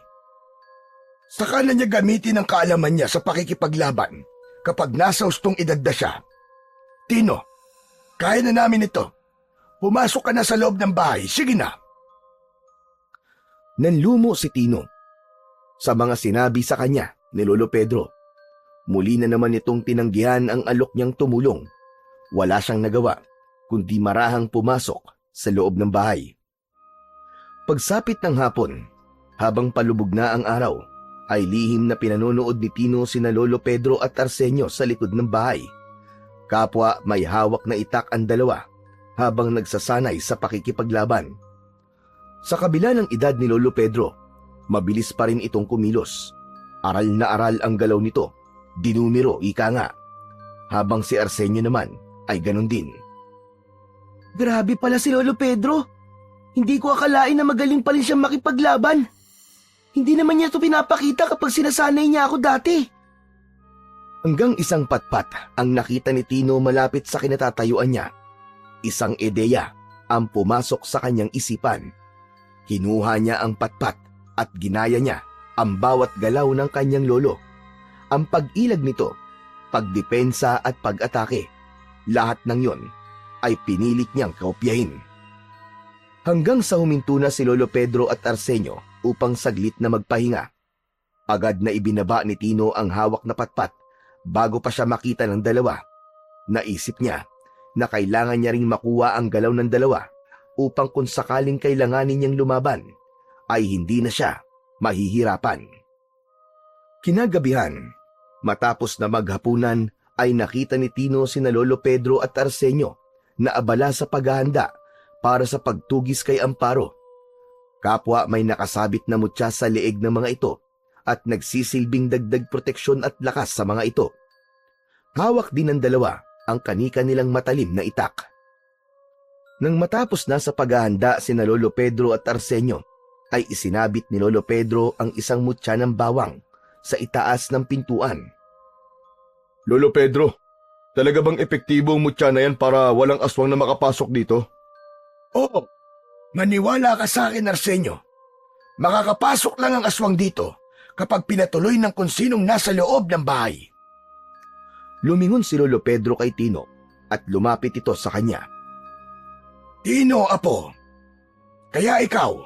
Saka na niya gamitin ang kaalaman niya sa pakikipaglaban kapag nasa hustong edad na siya. Tino, kaya na namin ito. Pumasok ka na sa loob ng bahay, sige na. Nanlumo si Tino sa mga sinabi sa kanya ni Lolo Pedro. Muli na naman itong tinanggihan ang alok niyang tumulong. Wala siyang nagawa, kundi marahang pumasok sa loob ng bahay. Pagsapit ng hapon, habang palubog na ang araw, ay lihim na pinanonood ni Tino sina Lolo Pedro at Arsenio sa likod ng bahay. Kapwa may hawak na itak ang dalawa habang nagsasanay sa pakikipaglaban. Sa kabila ng edad ni Lolo Pedro, mabilis pa rin itong kumilos. Aral na aral ang galaw nito, dinumero ika nga. Habang si Arsenio naman ay ganon din. Grabe pala si Lolo Pedro. Hindi ko akalain na magaling pa rin siyang makipaglaban. Hindi naman niya ito pinapakita kapag sinasanay niya ako dati. Hanggang isang patpat ang nakita ni Tino malapit sa kinatatayuan niya. Isang ideya ang pumasok sa kanyang isipan. Kinuha niya ang patpat at ginaya niya ang bawat galaw ng kanyang lolo. Ang pag-ilag nito, pagdepensa at pag-atake, lahat ng yon ay pinilit niyang kaopyahin. Hanggang sa huminto na si Lolo Pedro at Arsenio upang saglit na magpahinga. Agad na ibinaba ni Tino ang hawak na patpat bago pa siya makita ng dalawa. Naisip niya na kailangan niya ring makuha ang galaw ng dalawa upang kung sakaling kailanganin niyang lumaban, ay hindi na siya mahihirapan. Kinagabihan, matapos na maghapunan, ay nakita ni Tino sina Lolo Pedro at Arsenio na abala sa paghahanda para sa pagtugis kay Amparo. Kapwa may nakasabit na mutya sa leeg ng mga ito at nagsisilbing dagdag proteksyon at lakas sa mga ito. Hawak din ng dalawa ang kanika nilang matalim na itak. Nang matapos na sa paghahanda sina Lolo Pedro at Arsenio, ay isinabit ni Lolo Pedro ang isang mutya ng bawang sa itaas ng pintuan. Lolo Pedro, talaga bang epektibo ang mutya na yan para walang aswang na makapasok dito? Oo, maniwala ka sa akin, Arsenio. Makakapasok lang ang aswang dito kapag pinatuloy ng kung sinong nasa loob ng bahay. Lumingon si Lolo Pedro kay Tino at lumapit ito sa kanya. Tino, apo, kaya ikaw,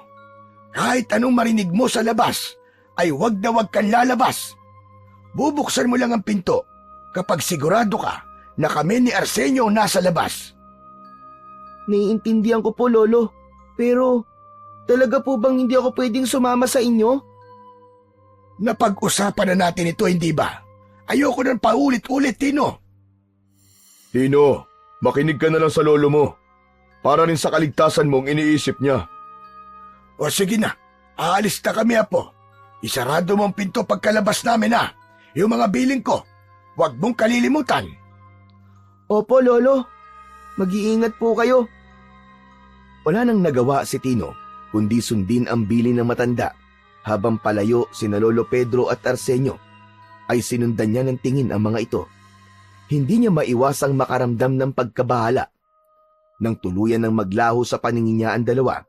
kahit anong marinig mo sa labas, ay wag na wag kang lalabas. Bubuksan mo lang ang pinto kapag sigurado ka na kami ni Arsenio nasa labas. Naiintindihan ko po, Lolo. Pero, talaga po bang hindi ako pwedeng sumama sa inyo? Napag-usapan na natin ito, hindi ba? Ayoko nang paulit-ulit, Tino. Tino, makinig ka na lang sa lolo mo. Para rin sa kaligtasan mong iniisip niya. O sige na, aalis na kami, apo. Isarado mo ang pinto pagkalabas namin, ha? Yung mga biling ko, huwag mong kalilimutan. Opo, Lolo. Mag-iingat po kayo. Wala nang nagawa si Tino kundi sundin ang bilin ng matanda. Habang palayo sina Lolo Pedro at Arsenio, ay sinundan niya ng tingin ang mga ito. Hindi niya maiwasang makaramdam ng pagkabahala. Nang tuluyan ng maglaho sa paningin niya ang dalawa,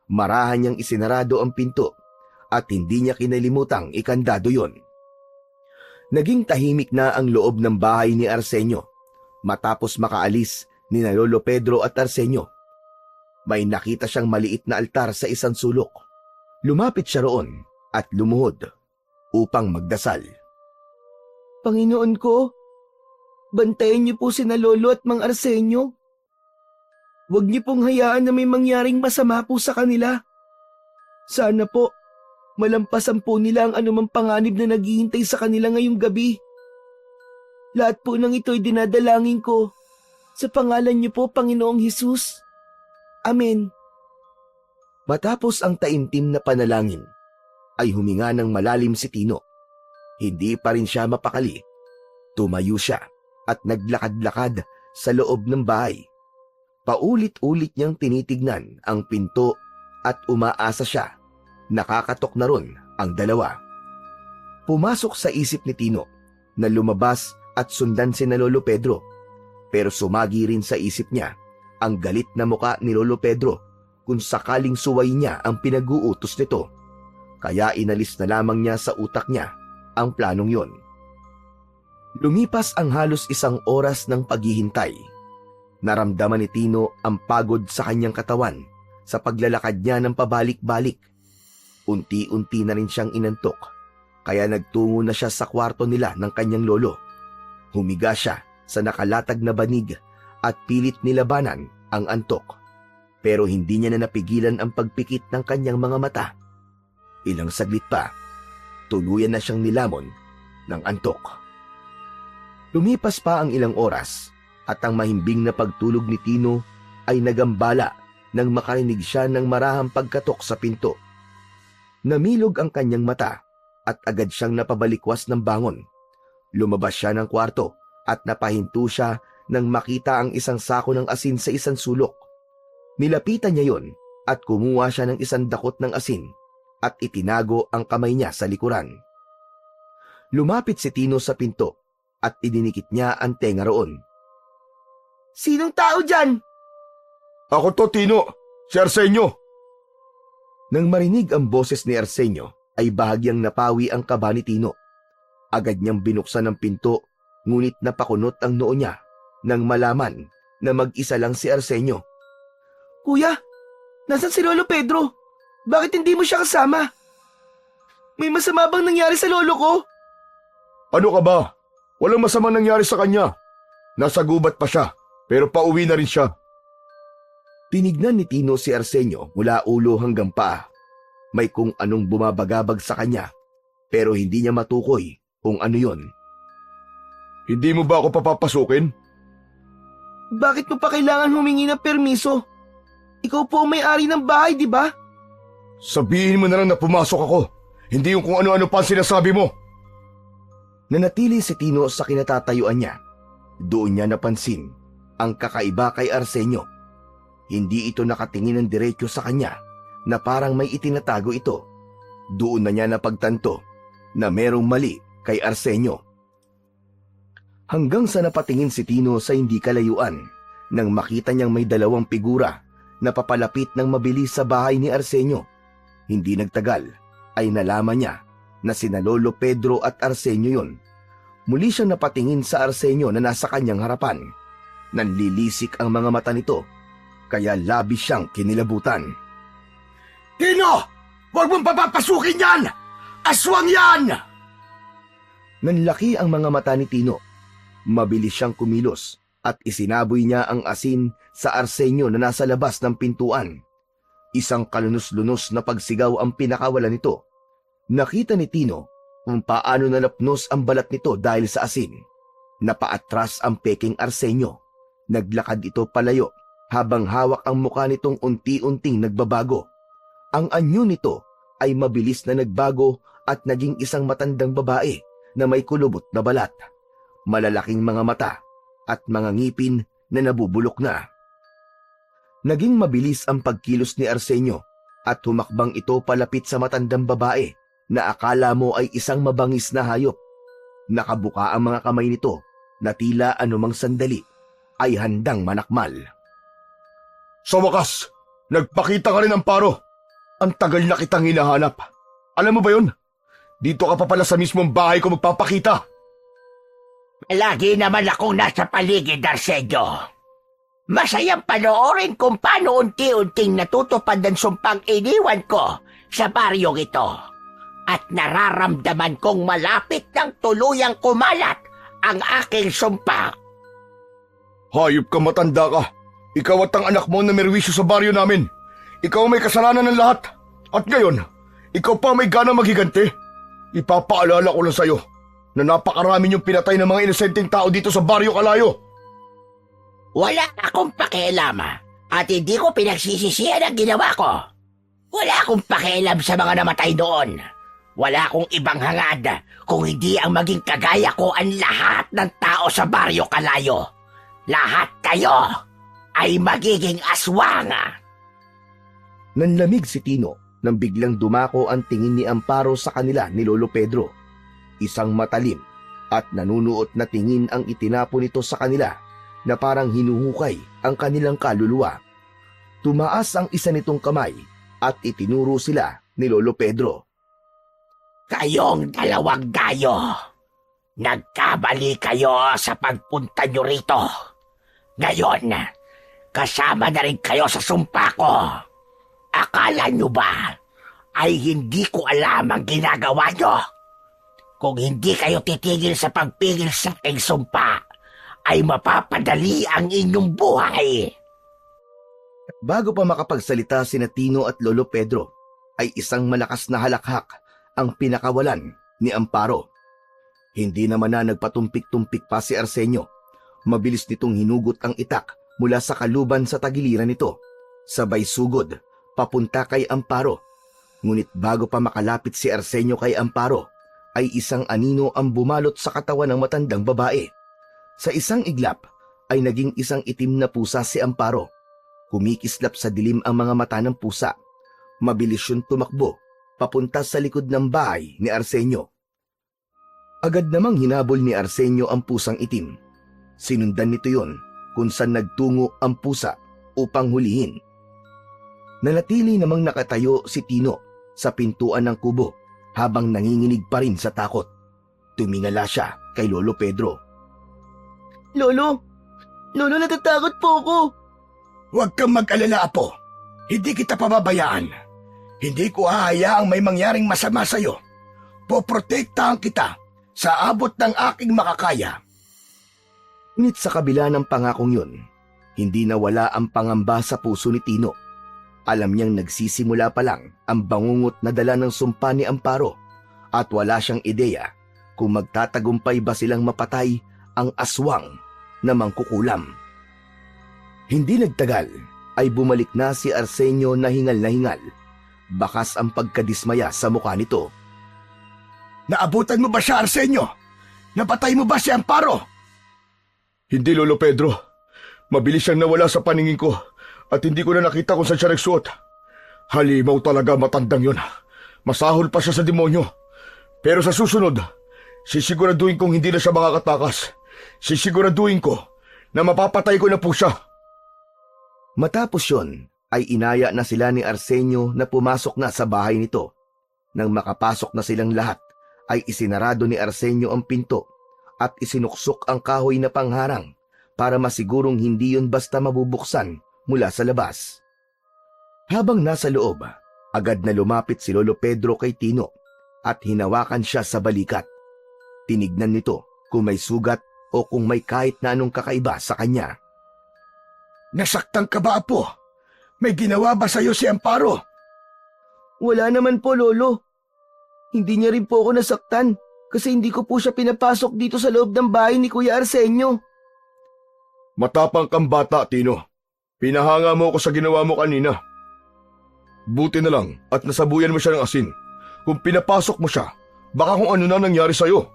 marahan niyang isinarado ang pinto at hindi niya kinalimutang ikandado yon. Naging tahimik na ang loob ng bahay ni Arsenio matapos makaalis ni Lolo Pedro at Arsenio. May nakita siyang maliit na altar sa isang sulok. Lumapit siya roon at lumuhod upang magdasal. Panginoon ko, bantayan niyo po sina Lolo at Mang Arsenio. Huwag niyo pong hayaan na may mangyaring masama po sa kanila. Sana po, malampasan po nila ang anumang panganib na naghihintay sa kanila ngayong gabi. Lahat po ng ito'y dinadalangin ko sa pangalan niyo po, Panginoong Hesus. Amen. Matapos ang taimtim na panalangin, ay huminga ng malalim si Tino. Hindi pa rin siya mapakali. Tumayo siya at naglakad-lakad sa loob ng bahay. Paulit-ulit niyang tinitignan ang pinto at umaasa siya. Nakakatok na ron ang dalawa. Pumasok sa isip ni Tino na lumabas at sundan sina Lolo Pedro. Pero sumagi rin sa isip niya ang galit na muka ni Lolo Pedro kung sakaling suway niya ang pinag-uutos nito. Kaya inalis na lamang niya sa utak niya ang planong yon. Lumipas ang halos isang oras ng paghihintay. Naramdaman ni Tino ang pagod sa kanyang katawan sa paglalakad niya ng pabalik-balik. Unti-unti na rin siyang inantok, kaya nagtungo na siya sa kwarto nila ng kanyang lolo. Humiga siya sa nakalatag na banig at pilit nilabanan ang antok, pero hindi niya na napigilan ang pagpikit ng kanyang mga mata. Ilang saglit pa, tuluyan na siyang nilamon ng antok. Lumipas pa ang ilang oras at ang mahimbing na pagtulog ni Tino ay nagambala nang makarinig siya ng marahang pagkatok sa pinto. Namilog ang kanyang mata at agad siyang napabalikwas ng bangon. Lumabas siya ng kwarto at napahinto siya nang makita ang isang sako ng asin sa isang sulok. Nilapitan niya yon at kumuha siya ng isang dakot ng asin at itinago ang kamay niya sa likuran. Lumapit si Tino sa pinto at idinikit niya ang tenga roon. Sinong tao dyan? Ako to, Tino. Si Arsenio. Nang marinig ang boses ni Arsenio, ay bahagyang napawi ang kaba ni Tino. Agad niyang binuksan ang pinto, ngunit napakunot ang noo niya nang malaman na mag-isa lang si Arsenio. Kuya, nasan si Lolo Pedro? Bakit hindi mo siya kasama? May masama bang nangyari sa lolo ko? Ano ka ba? Walang masamang nangyari sa kanya. Nasa gubat pa siya, pero pauwi na rin siya. Tinignan ni Tino si Arsenio mula ulo hanggang paa. May kung anong bumabagabag sa kanya, pero hindi niya matukoy kung ano yon. Hindi mo ba ako papapasukin? Bakit mo pa kailangan humingi ng permiso? Ikaw po ang may-ari ng bahay, di ba? Sabihin mo na lang na pumasok ako. Hindi yung kung ano-ano pa ang sinasabi mo. Nanatili si Tino sa kinatatayuan niya. Doon niya napansin ang kakaiba kay Arsenio. Hindi ito nakatingin ng diretso sa kanya na parang may itinatago ito. Doon na niya napagtanto na merong mali kay Arsenio. Hanggang sa napatingin si Tino sa hindi kalayuan nang makita niyang may dalawang figura na papalapit ng mabilis sa bahay ni Arsenio. Hindi nagtagal ay nalaman niya na sina Lolo Pedro at Arsenio yon. Muli siyang napatingin sa Arsenio na nasa kanyang harapan. Nanlilisik ang mga mata nito, kaya labis siyang kinilabutan. Tino! Huwag mong papapasukin yan! Aswang yan! Nanlaki ang mga mata ni Tino. Mabilis siyang kumilos at isinaboy niya ang asin sa Arsenio na nasa labas ng pintuan. Isang kalunos-lunos na pagsigaw ang pinakawalan nito. Nakita ni Tino kung paano nalapnos ang balat nito dahil sa asin. Napaatras ang peking Arsenio. Naglakad ito palayo habang hawak ang mukha nitong unti-unting nagbabago. Ang anyo nito ay mabilis na nagbago at naging isang matandang babae na may kulubot na balat, malalaking mga mata at mga ngipin na nabubulok na. Naging mabilis ang pagkilos ni Arsenio at humakbang ito palapit sa matandang babae na akala mo ay isang mabangis na hayop. Nakabuka ang mga kamay nito na tila anumang sandali ay handang manakmal. Sa wakas, nagpakita ka rin, Amparo. Ang tagal na kitang hinahanap. Alam mo ba yun? Dito ka pa pala sa mismong bahay ko magpapakita. Lagi naman akong nasa paligid, Arsenio. Masayang panoorin kung paano unti-unting natutupad ang sumpang iniwan ko sa baryong ito. At nararamdaman kong malapit ng tuluyang kumalat ang aking sumpa. Hayop ka, matanda ka. Ikaw at ang anak mo na merwisyo sa baryo namin. Ikaw may kasalanan ng lahat. At ngayon, ikaw pa may gana maghigante. Ipapaalala ko lang sa'yo na napakarami niyong pinatay ng mga inosenteng tao dito sa baryo Kalayo. Wala akong pakialama at hindi ko pinagsisisihan ang ginawa ko. Wala akong pakialam sa mga namatay doon. Wala akong ibang hangad kung hindi ang maging kagaya ko ang lahat ng tao sa baryo Kalayo. Lahat kayo ay magiging aswang. Nanlamig si Tino nang biglang dumako ang tingin ni Amparo sa kanila ni Lolo Pedro. Isang matalim at nanunuot na tingin ang itinapo nito sa kanila na parang hinuhukay ang kanilang kaluluwa. Tumaas ang isa nitong kamay at itinuro sila ni Lolo Pedro. Kayong dalawang gayo, nagkamali kayo sa pagpunta nyo rito. Ngayon, kasama na rin kayo sa sumpa ko. Akala nyo ba ay hindi ko alam ang ginagawa nyo? Kung hindi kayo titigil sa pagpigil sa aking sumpa, ay mapapadali ang inyong buhay. Bago pa makapagsalita sina Tino at Lolo Pedro, ay isang malakas na halakhak ang pinakawalan ni Amparo. Hindi naman na nagpatumpik-tumpik pa si Arsenio. Mabilis nitong hinugot ang itak mula sa kaluban sa tagiliran nito. Sabay sugod, papunta kay Amparo. Ngunit bago pa makalapit si Arsenio kay Amparo, ay isang anino ang bumalot sa katawan ng matandang babae. Sa isang iglap, ay naging isang itim na pusa si Amparo. Kumikislap sa dilim ang mga mata ng pusa. Mabilis yun tumakbo, papunta sa likod ng bahay ni Arsenio. Agad namang hinabol ni Arsenio ang pusang itim. Sinundan nito yon kung saan nagtungo ang pusa upang hulihin. Nanatili namang nakatayo si Tino sa pintuan ng kubo habang nanginginig pa rin sa takot. Tumingala siya kay Lolo Pedro. Lolo, natatakot po ako. Huwag kang mag-alala, Apo. Hindi kita pababayaan. Hindi ko hahayaang may mangyaring masama sa'yo. Poprotektahan kita sa abot ng aking makakaya. Ngunit sa kabila ng pangakong yun, hindi nawala ang pangamba sa puso ni Tino. Alam niyang nagsisimula pa lang ang bangungot na dala ng sumpa ni Amparo at wala siyang ideya kung magtatagumpay ba silang mapatay ang aswang na mangkukulam. Hindi nagtagal ay bumalik na si Arsenio na hingal. Bakas ang pagkadismaya sa mukha nito. Naabutan mo ba siya, Arsenio? Napatay mo ba si Amparo? Hindi, Lolo Pedro. Mabilis siyang nawala sa paningin ko at hindi ko na nakita kung saan siya nagsuot. Halimaw talaga matandang yun. Masahol pa siya sa demonyo. Pero sa susunod, sisiguraduhin kong hindi na siya makakatakas. Sisiguraduhin ko na mapapatay ko na po siya. Matapos yon, ay inaya na sila ni Arsenio na pumasok na sa bahay nito. Nang makapasok na silang lahat, ay isinarado ni Arsenio ang pinto at isinuksok ang kahoy na pangharang para masigurong hindi yun basta mabubuksan mula sa labas. Habang nasa loob, agad na lumapit si Lolo Pedro kay Tino at hinawakan siya sa balikat. Tinignan nito kung may sugat o kung may kahit na anong kakaiba sa kanya. Nasaktan ka ba, Apo? May ginawa ba sa'yo si Amparo? Wala naman po, Lolo. Hindi niya rin po ako nasaktan kasi hindi ko po siya pinapasok dito sa loob ng bahay ni Kuya Arsenio. Matapang kang bata, Tino. Pinahanga mo ako sa ginawa mo kanina. Buti na lang at nasabuyan mo siya ng asin. Kung pinapasok mo siya, baka kung ano na nangyari sa'yo.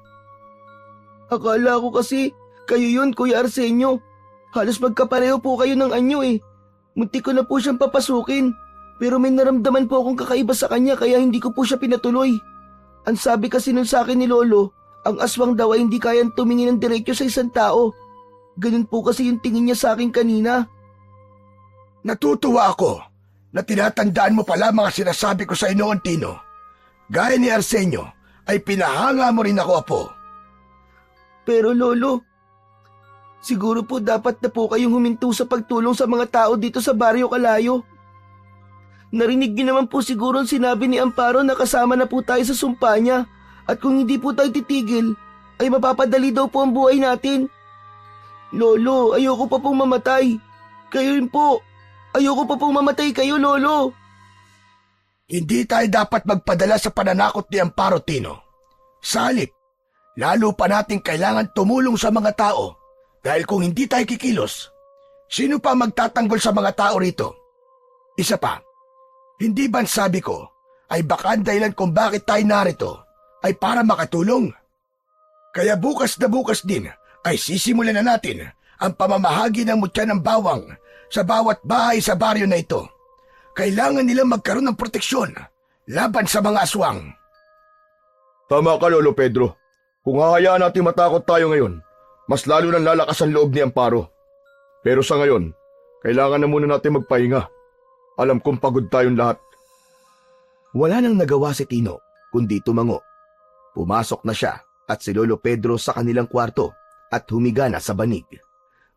Akala ko kasi kayo yun, Kuya Arsenio. Halos magkapareho po kayo ng anyo eh. Muntik ko na po siyang papasukin. Pero may naramdaman po akong kakaiba sa kanya kaya hindi ko po siya pinatuloy. Ang sabi kasi nun sa akin ni Lolo, ang aswang daw ay hindi kayang tumingin ng diretso sa isang tao. Ganun po kasi yung tingin niya sa akin kanina. Natutuwa ako na tinatandaan mo pala mga sinasabi ko sa noon, Tino. Gaya ni Arsenio, ay pinahanga mo rin ako, Apo. Pero Lolo, siguro po dapat na po kayong huminto sa pagtulong sa mga tao dito sa Baryo Kalayo. Narinig niyo naman po siguro ang sinabi ni Amparo na kasama na po tayo sa sumpa niya at kung hindi po tayo titigil, ay mapapadali daw po ang buhay natin. Lolo, ayoko pa pong mamatay. Kayo rin po. Ayoko pa pong mamatay kayo, Lolo. Hindi tayo dapat magpadala sa pananakot ni Amparo, Tino. Sa halip, lalo pa natin kailangan tumulong sa mga tao dahil kung hindi tayo kikilos, sino pa magtatanggol sa mga tao rito? Isa pa, hindi ba sabi ko ay baka ang dahilan kung bakit tayo narito ay para makatulong? Kaya bukas na bukas din ay sisimulan na natin ang pamamahagi ng mutya ng bawang sa bawat bahay sa baryo na ito. Kailangan nilang magkaroon ng proteksyon laban sa mga aswang. Tama ka, Lolo Pedro. Kung hahayaan natin matakot tayo ngayon, mas lalo nang lalakas ang loob ni Amparo. Pero sa ngayon, kailangan na muna natin magpahinga. Alam kong pagod tayong lahat. Wala nang nagawa si Tino kundi tumango. Pumasok na siya at si Lolo Pedro sa kanilang kwarto at humiga na sa banig.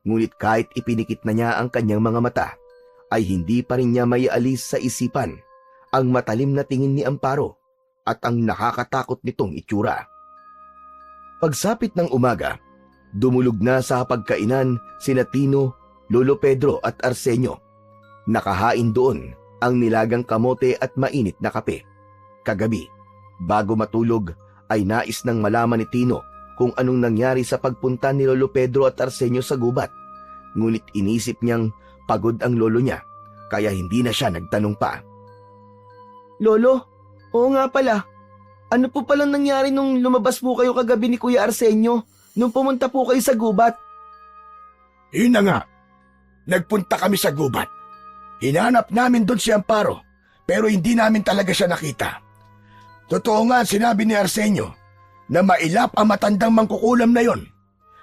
Ngunit kahit ipinikit na niya ang kanyang mga mata, ay hindi pa rin niya maialis sa isipan ang matalim na tingin ni Amparo at ang nakakatakot nitong itsura. Pagsapit ng umaga, dumulog na sa hapagkainan sina Tino, Lolo Pedro at Arsenio. Nakahain doon ang nilagang kamote at mainit na kape. Kagabi, bago matulog, ay nais nang malaman ni Tino kung anong nangyari sa pagpunta ni Lolo Pedro at Arsenio sa gubat. Ngunit inisip niyang pagod ang lolo niya, kaya hindi na siya nagtanong pa. Lolo, oo nga pala. Ano po palang nangyari nung lumabas po kayo kagabi ni Kuya Arsenio nung pumunta po kayo sa gubat? Yun na nga. Nagpunta kami sa gubat. Hinanap namin doon si Amparo, pero hindi namin talaga siya nakita. Totoo nga sinabi ni Arsenio na mailap ang matandang mangkukulam na yon.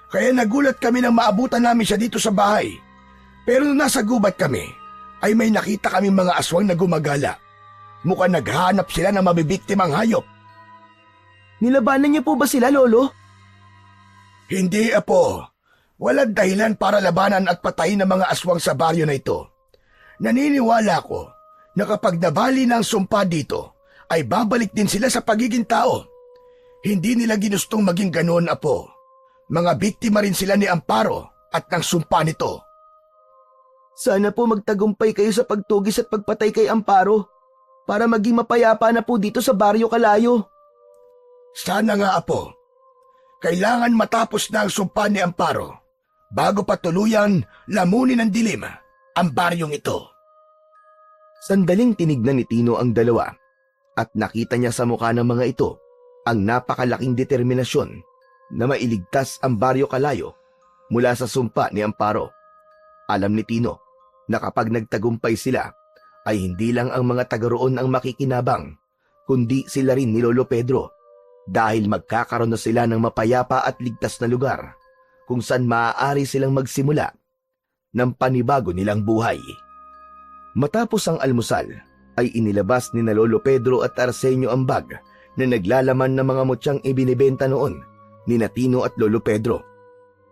Kaya nagulat kami nang maabutan namin siya dito sa bahay. Pero nung nasa gubat kami, ay may nakita kaming mga aswang na gumagala. Mukhang naghahanap sila ng mabibiktimang hayop. Nilabanan niyo po ba sila, Lolo? Hindi, Apo. Walang dahilan para labanan at patayin ng mga aswang sa baryo na ito. Naniniwala ko na kapag nabali ng sumpa dito, ay babalik din sila sa pagiging tao. Hindi nila ginustong maging ganoon, Apo. Mga biktima rin sila ni Amparo at ng sumpa nito. Sana po magtagumpay kayo sa pagtugis at pagpatay kay Amparo para maging mapayapa na po dito sa Baryo Kalayo. Sana nga, Apo. Kailangan matapos na ang sumpa ni Amparo bago pa tuluyan lamunin ng dilim ang baryong ito. Sandaling tinignan ni Tino ang dalawa at nakita niya sa mukha ng mga ito ang napakalaking determinasyon na mailigtas ang Baryo Kalayo mula sa sumpa ni Amparo. Alam ni Tino na kapag nagtagumpay sila ay hindi lang ang mga taga roon ang makikinabang, kundi sila rin ni Lolo Pedro dahil magkakaroon na sila ng mapayapa at ligtas na lugar kung saan maaari silang magsimula ng panibago nilang buhay. Matapos ang almusal ay inilabas ni na Lolo Pedro at Arsenio ang bag na naglalaman ng mga mutyang ibinibenta noon ni na Tino at Lolo Pedro.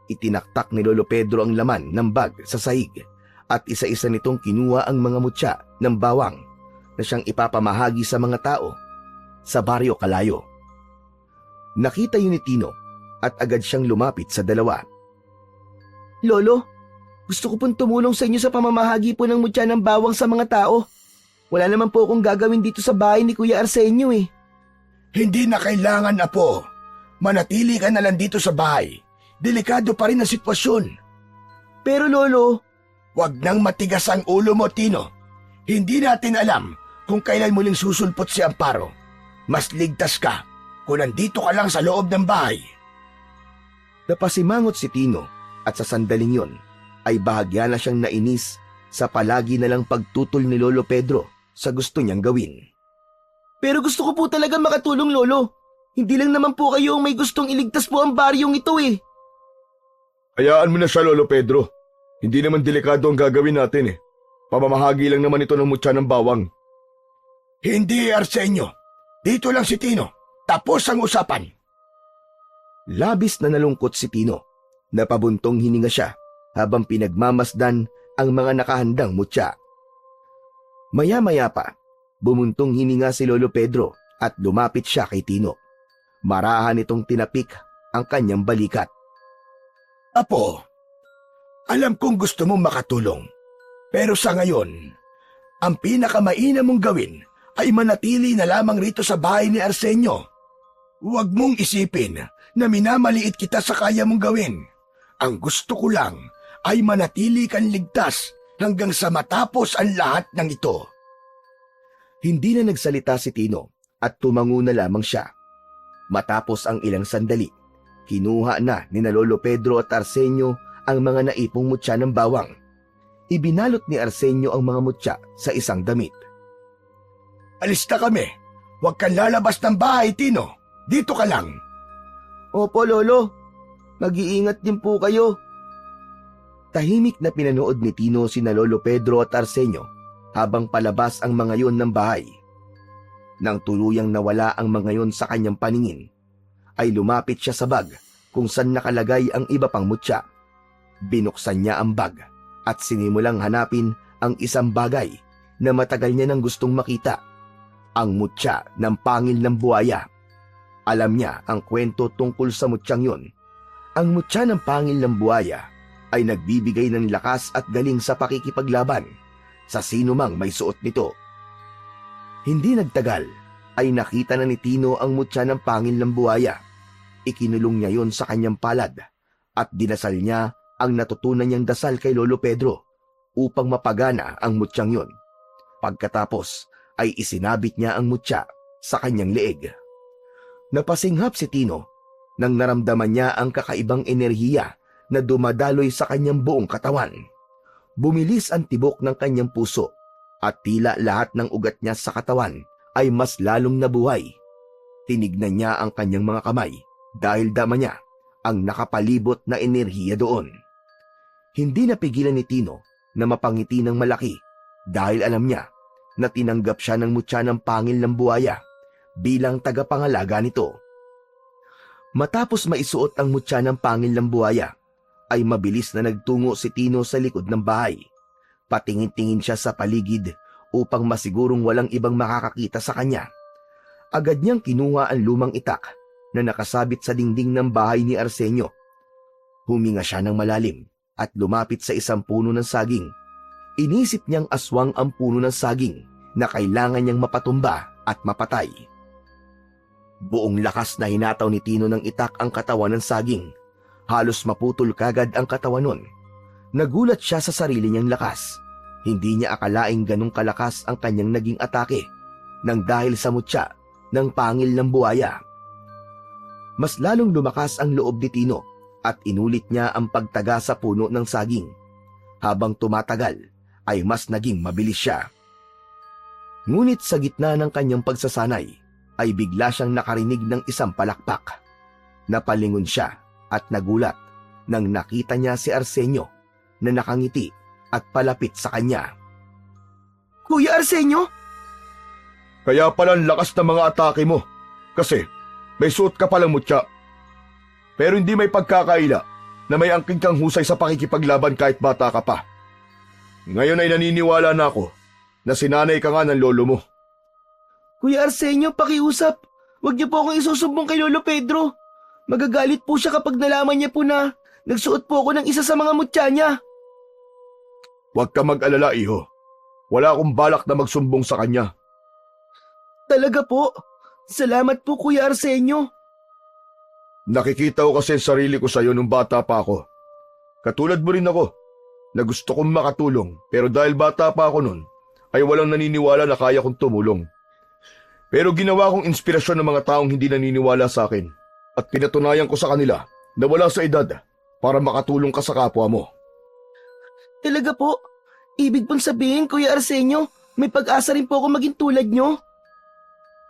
Itinaktak ni Lolo Pedro ang laman ng bag sa sahig at isa-isa nitong kinuha ang mga mutya ng bawang na siyang ipapamahagi sa mga tao sa Baryo Kalayo. Nakita yun ni Tino at agad siyang lumapit sa dalawa. Lolo, gusto ko pong tumulong sa inyo sa pamamahagi po ng mutya ng bawang sa mga tao. Wala naman po akong gagawin dito sa bahay ni Kuya Arsenio eh. Hindi na kailangan, Apo. Manatili ka na lang dito sa bahay. Delikado pa rin ang sitwasyon. Pero Lolo, Huwag nang matigas ang ulo mo, Tino. Hindi natin alam kung kailan muling susulpot si Amparo. Mas ligtas ka kung nandito ka lang sa loob ng bahay. Napasimangot si Tino at sa sandaling yon ay bahagya na siyang nainis sa palagi na lang pagtutol ni Lolo Pedro sa gusto niyang gawin. pero gusto ko po talaga makatulong, Lolo. Hindi lang naman po kayo ang may gustong iligtas po ang baryong ito eh. Hayaan mo na siya, Lolo Pedro. Hindi naman delikado ang gagawin natin eh. Pamamahagi lang naman ito ng mutya ng bawang. Hindi, Arsenio. Dito lang si Tino. Tapos ang usapan. Labis na nalungkot si Tino. Napabuntong hininga siya habang pinagmamasdan ang mga nakahandang mutya. Maya-maya pa, bumuntong hininga si Lolo Pedro at lumapit siya kay Tino. Marahan itong tinapik ang kanyang balikat. Apo, alam kong gusto mong makatulong. Pero sa ngayon, ang pinakamainam mong gawin ay manatili na lamang rito sa bahay ni Arsenio. Huwag mong isipin na minamaliit kita sa kaya mong gawin. Ang gusto ko lang ay manatili kang ligtas hanggang sa matapos ang lahat ng ito. Hindi na nagsalita si Tino at tumango na lamang siya. Matapos ang ilang sandali, kinuha na ni na Lolo Pedro at Arsenio ang mga naipong mutya ng bawang. Ibinalot ni Arsenio ang mga mutya sa isang damit. Alis na kami. Huwag kang lalabas ng bahay, Tino. Dito ka lang. Opo, Lolo. Mag-iingat din po kayo. Tahimik na pinanood ni Tino sina Lolo Pedro at Arsenio habang palabas ang mga yon ng bahay. Nang tuluyang nawala ang mga yon sa kanyang paningin, ay lumapit siya sa bag kung saan nakalagay ang iba pang mutya. Binuksan niya ang bag at sinimulang hanapin ang isang bagay na matagal niya nang gustong makita. Ang mutya ng pangil ng buhaya. Alam niya ang kwento tungkol sa mutyang yon. Ang mutya ng pangil ng buhaya ay nagbibigay ng lakas at galing sa pakikipaglaban sa sino mang may suot nito. Hindi nagtagal ay nakita na ni Tino ang mutya ng pangil ng buhaya. Ikinulong niya yon sa kanyang palad at dinasal niya ang natutunan niyang dasal kay Lolo Pedro upang mapagana ang mutyang yon. Pagkatapos ay isinabit niya ang mutya sa kanyang leeg. Napasinghap si Tino nang naramdaman niya ang kakaibang enerhiya na dumadaloy sa kanyang buong katawan. Bumilis ang tibok ng kanyang puso at tila lahat ng ugat niya sa katawan ay mas lalong nabuhay. Tinignan niya ang kanyang mga kamay dahil dama niya ang nakapalibot na enerhiya doon. Hindi napigilan ni Tino na mapangiti ng malaki dahil alam niya na tinanggap siya ng mutya ng pangil ng buhaya bilang tagapangalaga nito. Matapos maisuot ang mutya ng pangil ng buhaya, ay mabilis na nagtungo si Tino sa likod ng bahay. Patingin-tingin siya sa paligid upang masigurong walang ibang makakakita sa kanya. Agad niyang kinuha ang lumang itak na nakasabit sa dingding ng bahay ni Arsenio. Huminga siya ng malalim at lumapit sa isang puno ng saging. Inisip niyang aswang ang puno ng saging na kailangan niyang mapatumba at mapatay. Buong lakas na hinataw ni Tino ng itak ang katawan ng saging. Halos maputol kagad ang katawan nun. Nagulat siya sa sarili niyang lakas. Hindi niya akalaing ganong kalakas ang kanyang naging atake nang dahil sa mutya ng pangil ng buhaya. Mas lalong lumakas ang loob ni Tino at inulit niya ang pagtaga sa puno ng saging. Habang tumatagal ay mas naging mabilis siya. Ngunit sa gitna ng kanyang pagsasanay ay bigla siyang nakarinig ng isang palakpak. Napalingon siya at nagulat nang nakita niya si Arsenio na nakangiti at palapit sa kanya. Kuya Arsenio? Kaya pala ang lakas ng mga atake mo. Kasi may suot ka palang mutya. Pero hindi may pagkakaila na may angking kang husay sa pakikipaglaban kahit bata ka pa. Ngayon ay naniniwala na ako na sinanay ka nga ng lolo mo. Kuya Arsenio, pakiusap. Huwag niyo po akong isusumbong kay Lolo Pedro. Magagalit po siya kapag nalaman niya po na nagsuot po ako ng isa sa mga mutya niya. Huwag ka mag-alala, iho. Wala akong balak na magsumbong sa kanya. Talaga po? Salamat po, Kuya Arsenio. Nakikita ko kasi ang sarili ko sa'yo nung bata pa ako. Katulad mo rin ako, na gusto kong makatulong pero dahil bata pa ako nun, ay walang naniniwala na kaya kong tumulong. Pero ginawa kong inspirasyon ng mga taong hindi naniniwala sa akin at pinatunayan ko sa kanila na wala sa edad para makatulong ka sa kapwa mo. Talaga po? Ibig pong sabihin, Kuya Arsenio, may pag-asa rin po ako maging tulad niyo?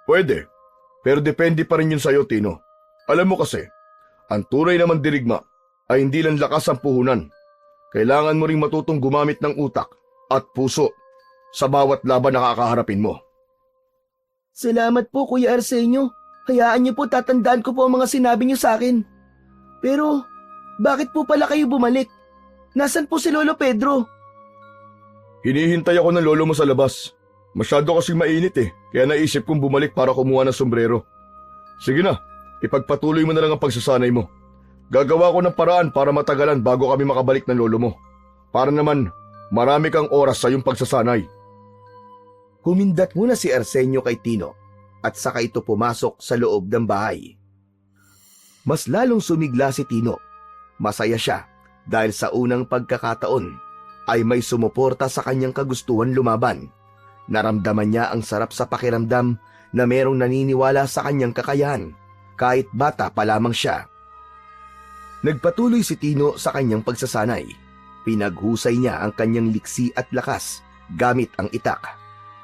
Pwede, pero depende pa rin yun sa'yo, Tino. Alam mo kasi, ang tunay na mandirigma ay hindi lang lakas ang puhunan. Kailangan mo ring matutong gumamit ng utak at puso sa bawat laban na kakaharapin mo. Salamat po, Kuya Arsenio. Hayaan niyo po, tatandaan ko po ang mga sinabi niyo sa akin. Pero, bakit po pala kayo bumalik? Nasaan po si Lolo Pedro? Hinihintay ako ng lolo mo sa labas. Masyado kasing mainit kaya naisip kong bumalik para kumuha ng sombrero. Sige na, ipagpatuloy mo na lang ang pagsasanay mo. Gagawa ko ng paraan para matagalan bago kami makabalik ng lolo mo. Para naman, marami kang oras sa iyong pagsasanay. Humindat muna si Arsenio kay Tino at saka ito pumasok sa loob ng bahay. Mas lalong sumigla si Tino. Masaya siya dahil sa unang pagkakataon ay may sumuporta sa kanyang kagustuhan lumaban. Naramdaman niya ang sarap sa pakiramdam na merong naniniwala sa kanyang kakayahan kahit bata pa lamang siya. Nagpatuloy si Tino sa kanyang pagsasanay. Pinaghusay niya ang kanyang liksi at lakas gamit ang itak.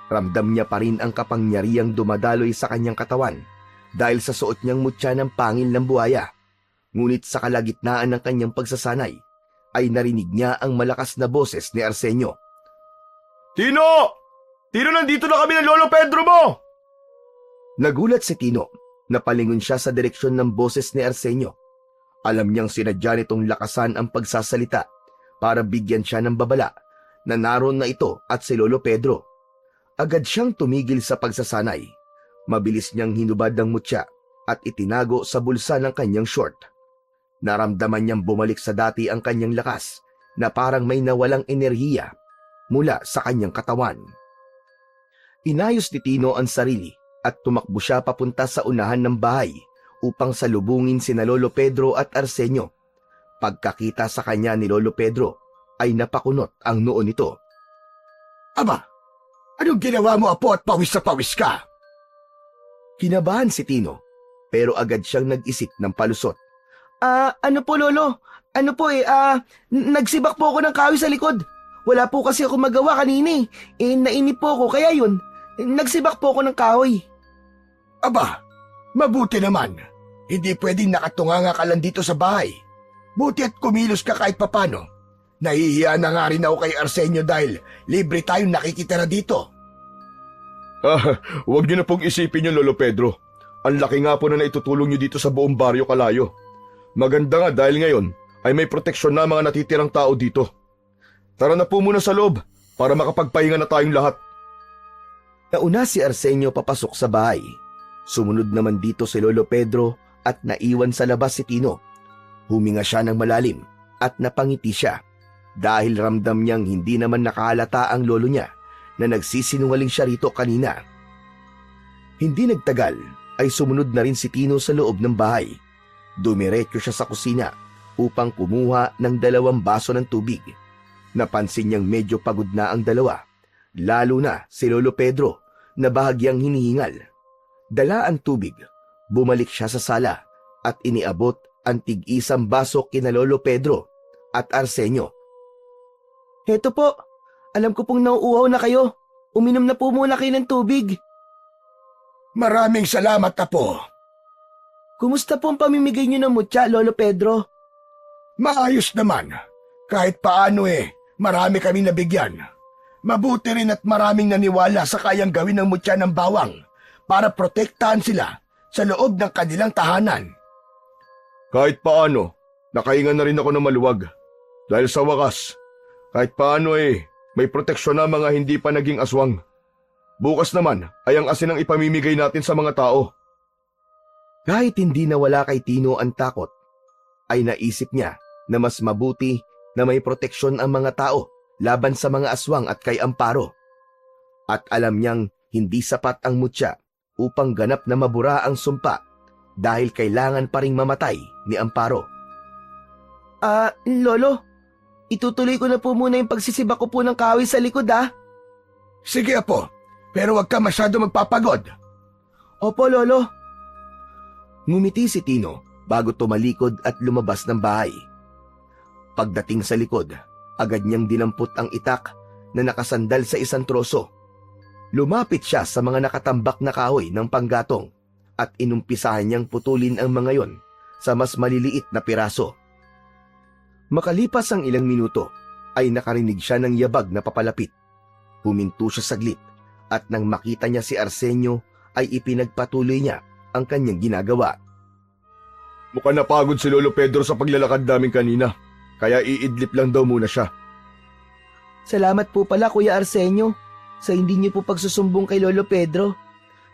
Ramdam niya pa rin ang kapangyarihang dumadaloy sa kanyang katawan dahil sa suot niyang mutya ng pangil ng buhaya. Ngunit sa kalagitnaan ng kanyang pagsasanay ay narinig niya ang malakas na boses ni Arsenio. Tino! Tino, nandito na kami ng lolo Pedro mo! Nagulat si Tino. Napalingon siya sa direksyon ng boses ni Arsenio. Alam niyang sinadya nitong lakasan ang pagsasalita para bigyan siya ng babala na naroon na ito at si Lolo Pedro. Agad siyang tumigil sa pagsasanay. Mabilis niyang hinubad ang mutya at itinago sa bulsa ng kanyang short. Naramdaman niyang bumalik sa dati ang kanyang lakas na parang may nawalang enerhiya. mula sa kanyang katawan. Inayos ni Tino ang sarili at tumakbo siya papunta sa unahan ng bahay upang salubungin sina Lolo Pedro at Arsenio. Pagkakita sa kanya ni Lolo Pedro ay napakunot ang noo nito. Aba, anong ginawa mo, apo, at pawis na pawis ka? Kinabahan si Tino pero agad siyang nag-isip ng palusot. Ano po lolo? Ano po nagsibak po ako ng kahoy sa likod. Wala po kasi ako magawa kanina eh. Nainip po ako kaya yun. Nagsibak po ako ng kahoy. Aba, mabuti naman. Hindi pwedeng nakatunganga ka lang dito sa bahay. Buti at kumilos ka kahit papano. Nahihiya na nga rin ako kay Arsenio dahil libre tayong nakikitira dito. Huwag niyo na pong isipin yun, Lolo Pedro. Ang laki nga po na naitutulong niyo dito sa buong baryo Kalayo. Maganda nga dahil ngayon ay may proteksyon na mga natitirang tao dito. Tara na po muna sa loob para makapagpahinga na tayong lahat. Nauna si Arsenio papasok sa bahay. Sumunod naman dito si Lolo Pedro at naiwan sa labas si Tino. Huminga siya ng malalim at napangiti siya dahil ramdam niyang hindi naman nakahalata ang lolo niya na nagsisinungaling siya rito kanina. Hindi nagtagal ay sumunod na rin si Tino sa loob ng bahay. Dumiretso siya sa kusina upang kumuha ng 2 baso ng tubig. Napansin niyang medyo pagod na ang dalawa, lalo na si Lolo Pedro na bahagyang hinihingal. Dala ang tubig, bumalik siya sa sala at iniabot ang tig-isang baso kina Lolo Pedro at Arsenio. Heto po, alam ko pong nauuhaw na kayo. Uminom na po muna kayo ng tubig. Maraming salamat, apo. Kumusta po ang pamimigay niyo ng mutya, Lolo Pedro? Maayos naman. Kahit paano marami kami nabigyan. Mabuti rin at maraming naniwala sa kayang gawin ng mutya ng bawang para protektahan sila sa loob ng kanilang tahanan. Kahit paano, nakahinga na rin ako ng maluwag. Dahil sa wakas, kahit paano may proteksyon na mga hindi pa naging aswang. Bukas naman ay ang asin ang ipamimigay natin sa mga tao. Kahit hindi nawala kay Tino ang takot, ay naisip niya na mas mabuti na may proteksyon ang mga tao laban sa mga aswang at kay Amparo. At alam niyang hindi sapat ang mutya upang ganap na mabura ang sumpa dahil kailangan pa ring mamatay ni Amparo. Lolo, itutuloy ko na po muna yung pagsisibak ko po ng kahoy sa likod Sige, apo, pero huwag ka masyado magpapagod. Opo, Lolo. Ngumiti si Tino bago tumalikod at lumabas ng bahay. Pagdating sa likod, agad niyang dinampot ang itak na nakasandal sa isang troso. Lumapit siya sa mga nakatambak na kahoy ng panggatong at inumpisahan niyang putulin ang mga yon sa mas maliliit na piraso. Makalipas ang ilang minuto, ay nakarinig siya ng yabag na papalapit. Huminto siya saglit at nang makita niya si Arsenio ay ipinagpatuloy niya ang kanyang ginagawa. Mukhang napagod si Lolo Pedro sa paglalakad namin kanina, kaya iidlip lang daw muna siya. Salamat po pala, Kuya Arsenio, sa hindi niyo po pagsusumbong kay Lolo Pedro.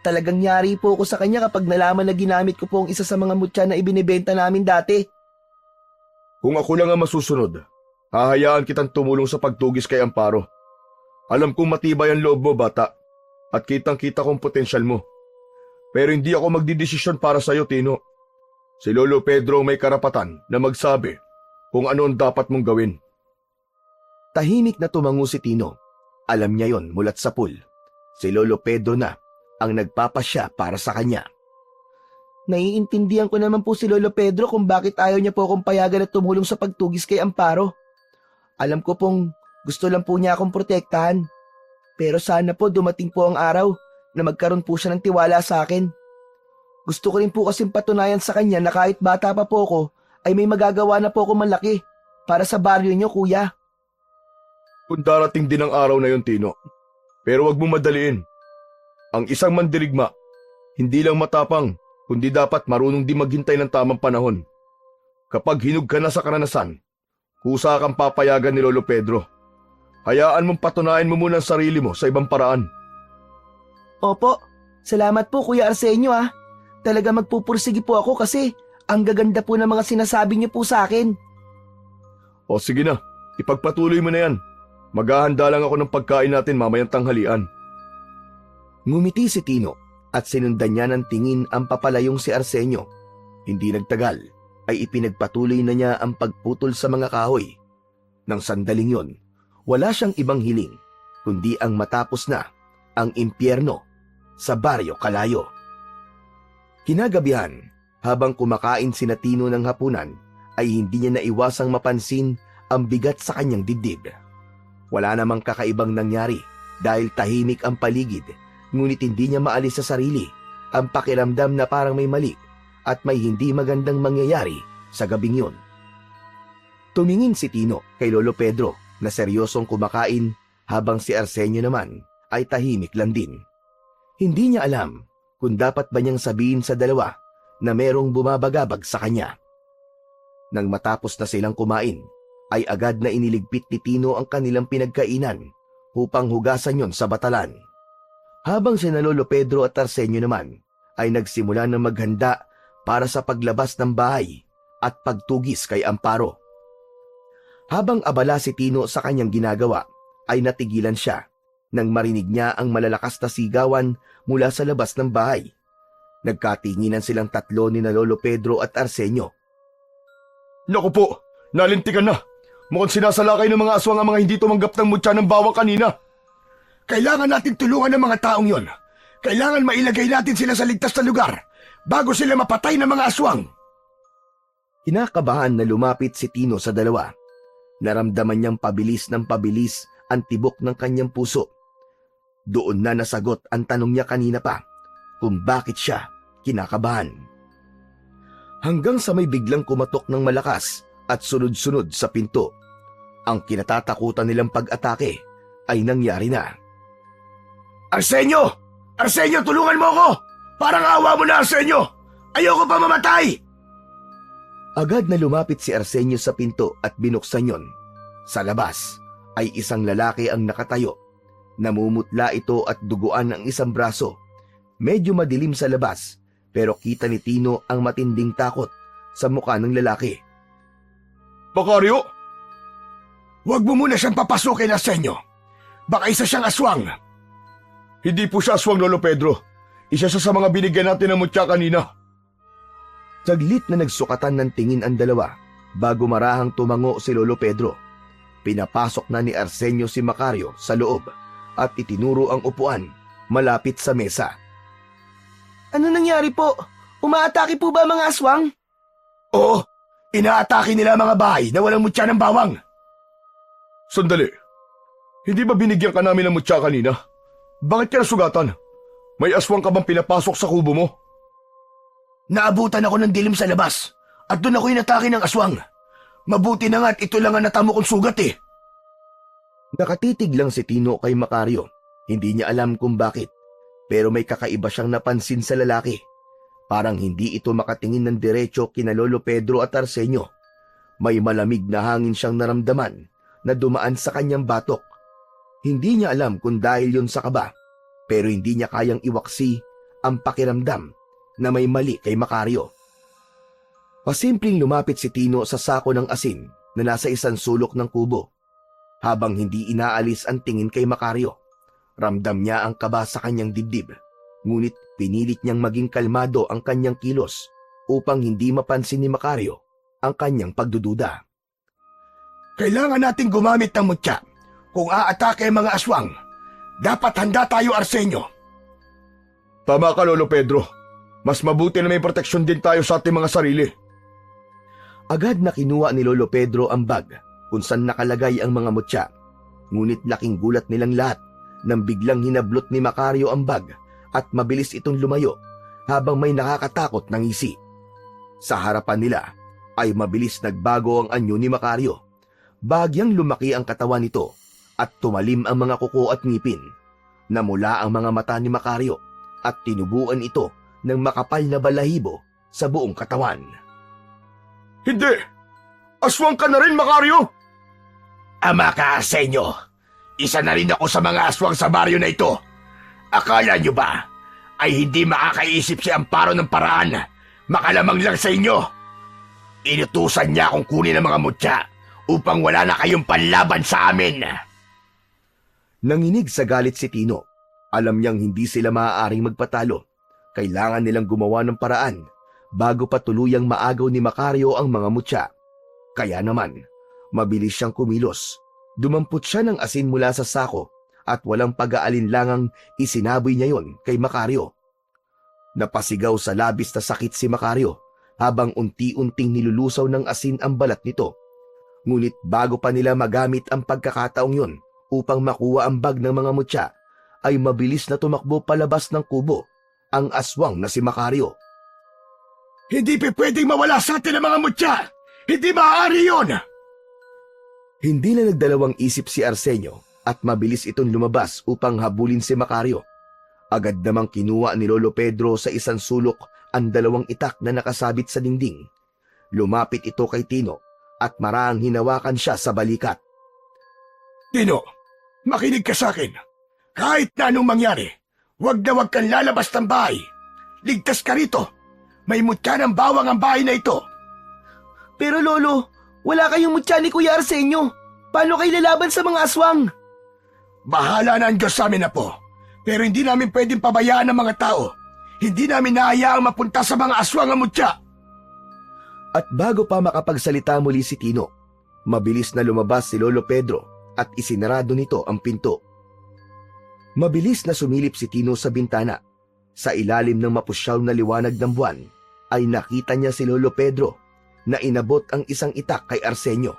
Talagang yari po ako sa kanya kapag nalaman na ginamit ko po ang isa sa mga mutya na ibinibenta namin dati. Kung ako lang ang masusunod, hahayaan kitang tumulong sa pagtugis kay Amparo. Alam kong matibay ang loob mo, bata, at kitang-kita kong potensyal mo. Pero hindi ako magdidesisyon para sa'yo, Tino. Si Lolo Pedro may karapatan na magsabi kung ano ang dapat mong gawin. Tahimik na tumango si Tino. Alam niya yon mulat sa pool. Si Lolo Pedro na ang nagpapasya para sa kanya. Naiintindihan ko naman po si Lolo Pedro kung bakit ayaw niya po akong payagan at tumulong sa pagtugis kay Amparo. Alam ko pong gusto lang po niya akong protektahan. Pero sana po dumating po ang araw na magkaroon po siya ng tiwala sa akin. Gusto ko rin po kasing patunayan sa kanya na kahit bata pa po ako, ay may magagawa na po ako malaki para sa baryo niyo, kuya. Kung darating din ang araw na yon, Tino. Pero wag mong madaliin. Ang isang mandirigma, hindi lang matapang, kundi dapat marunong din maghintay ng tamang panahon. Kapag hinug ka na sa karanasan, kusa kang papayagan ni Lolo Pedro. Hayaan mong patunayan mo muna ang sarili mo sa ibang paraan. Opo, salamat po Kuya Arsenio Talaga magpupursige po ako kasi ang gaganda po ng mga sinasabi niyo po sa akin. O sige na, ipagpatuloy mo na yan. Maghahanda lang ako ng pagkain natin mamayang tanghalian. Ngumiti si Tino at sinundan niya ng tingin ang papalayong si Arsenio. Hindi nagtagal ay ipinagpatuloy na niya ang pagputol sa mga kahoy. Nang sandaling yon, wala siyang ibang hiling kundi ang matapos na ang impyerno sa Baryo Kalayo. Kinagabihan, habang kumakain sina Tino ng hapunan, ay hindi niya naiwasang mapansin ang bigat sa kanyang dibdib. Wala namang kakaibang nangyari dahil tahimik ang paligid, ngunit hindi niya maalis sa sarili ang pakiramdam na parang may mali at may hindi magandang mangyayari sa gabing yun. Tumingin si Tino kay Lolo Pedro na seryosong kumakain habang si Arsenio naman ay tahimik lang din. Hindi niya alam kung dapat ba niyang sabihin sa dalawa na merong bumabagabag sa kanya. Nang matapos na silang kumain, ay agad na iniligpit ni Tino ang kanilang pinagkainan upang hugasan yon sa batalan. Habang sina Lolo Pedro at Arsenio naman ay nagsimula na maghanda para sa paglabas ng bahay at pagtugis kay Amparo. Habang abala si Tino sa kanyang ginagawa, ay natigilan siya nang marinig niya ang malalakas na sigawan mula sa labas ng bahay. Nagkatinginan silang tatlo ni na Lolo Pedro at Arsenio. Naku po, nalintikan na. Mukhang sinasalakay ng mga aswang ang mga hindi tumanggap ng mutya ng bawang kanina. Kailangan natin tulungan ng mga taong yon. Kailangan mailagay natin sila sa ligtas na lugar bago sila mapatay ng mga aswang. Kinakabahan na lumapit si Tino sa dalawa. Naramdaman niyang pabilis ng pabilis ang tibok ng kanyang puso. Doon na nasagot ang tanong niya kanina pa kung bakit siya kinakabahan. Hanggang sa may biglang kumatok ng malakas at sunod-sunod sa pinto. Ang kinatatakutan nilang pag-atake ay nangyari na. Arsenio! Arsenio, tulungan mo ako! Parang awa mo na, Arsenio! Ayoko pa mamatay! Agad na lumapit si Arsenio sa pinto at binuksan yon. Sa labas ay isang lalaki ang nakatayo. Namumutla ito at duguan ang isang braso. Medyo madilim sa labas pero kita ni Tino ang matinding takot sa mukha ng lalaki. Macario? Huwag mo muna siyang papasukin, Arsenio. Baka isa siyang aswang. Hindi po siya aswang, Lolo Pedro. Isa siya sa mga binigyan natin ng mutya kanina. Saglit na nagsukatan ng tingin ang dalawa bago marahang tumango si Lolo Pedro. Pinapasok na ni Arsenio si Macario sa loob at itinuro ang upuan malapit sa mesa. Ano nangyari po? Umaatake po ba mga aswang? Oo, inaatake nila mga bahay na walang mutya ng bawang. Sandali. Hindi ba binigyan ka namin ng mutya kanina? Bakit ka nasugatan? May aswang ka bang pinapasok sa kubo mo? Naabutan ako ng dilim sa labas at doon ako inatake ng aswang. Mabuti na nga at ito lang ang natamo kong sugat eh. Nakatitig lang si Tino kay Macario. Hindi niya alam kung bakit, pero may kakaiba siyang napansin sa lalaki. Parang hindi ito makatingin ng diretso kina Lolo Pedro at Arsenio. May malamig na hangin siyang naramdaman na dumaan sa kanyang batok. Hindi niya alam kung dahil yon sa kaba, pero hindi niya kayang iwaksi ang pakiramdam na may mali kay Macario. Pasimpleng lumapit si Tino sa sako ng asin na nasa isang sulok ng kubo. Habang hindi inaalis ang tingin kay Macario, ramdam niya ang kaba sa kanyang dibdib. Ngunit pinilit niyang maging kalmado ang kanyang kilos upang hindi mapansin ni Macario ang kanyang pagdududa. Kailangan nating gumamit ng mutya. Kung aatake ang mga aswang, dapat handa tayo, Arsenio. Tama ka, Lolo Pedro. Mas mabuti na may proteksyon din tayo sa ating mga sarili. Agad na kinuha ni Lolo Pedro ang bag kung saan nakalagay ang mga mutya. Ngunit laking gulat nilang lahat nang biglang hinablot ni Macario ang bag at mabilis itong lumayo habang may nakakatakot na ngisi. Sa harapan nila ay mabilis nagbago ang anyo ni Macario. Bagyang lumaki ang katawan nito at tumalim ang mga kuko at ngipin. Namula ang mga mata ni Macario at tinubuan ito ng makapal na balahibo sa buong katawan. Hindi! Aswang ka na rin, Macario! Ama ka, Arsenio. Isa na rin ako sa mga aswang sa baryo na ito. Akala nyo ba ay hindi makakaisip si Amparo ng paraan? Makalamang lang sa inyo. Inutusan niya akong kunin ang mga mutya upang wala na kayong panlaban sa amin. Nanginig sa galit si Tino. Alam niyang hindi sila maaaring magpatalo. Kailangan nilang gumawa ng paraan bago pa tuluyang maagaw ni Macario ang mga mutya. Kaya naman, mabilis siyang kumilos. Dumampot siya ng asin mula sa sako at walang pag-aalinlangang isinaboy niya yon kay Macario. Napasigaw sa labis na sakit si Macario habang unti-unting nilulusaw ng asin ang balat nito. Ngunit bago pa nila magamit ang pagkakataong yon upang makuha ang bag ng mga mutya, ay mabilis na tumakbo palabas ng kubo ang aswang na si Macario. Hindi pwedeng mawala sa atin ang mga mutya! Hindi maaari yun! Hindi na nagdalawang isip si Arsenio at mabilis itong lumabas upang habulin si Macario. Agad namang kinuha ni Lolo Pedro sa isang sulok ang dalawang itak na nakasabit sa dingding. Lumapit ito kay Tino at marahang hinawakan siya sa balikat. Tino, makinig ka sa akin. Kahit na anong mangyari, wag kang lalabas ng bahay. Ligtas ka rito. May mutya ng bawang ang bahay na ito. Pero Lolo, wala kayong mutya ni Kuya Arsenio. Paano kayo lalaban sa mga aswang? Bahala na ang Diyos sa amin na po. Pero hindi namin pwedeng pabayaan ang mga tao. Hindi namin nahayaang mapunta sa mga aswang ang mutya. At bago pa makapagsalita muli si Tino, mabilis na lumabas si Lolo Pedro at isinarado nito ang pinto. Mabilis na sumilip si Tino sa bintana. Sa ilalim ng mapusyaw na liwanag ng buwan, ay nakita niya si Lolo Pedro na inabot ang isang itak kay Arsenio.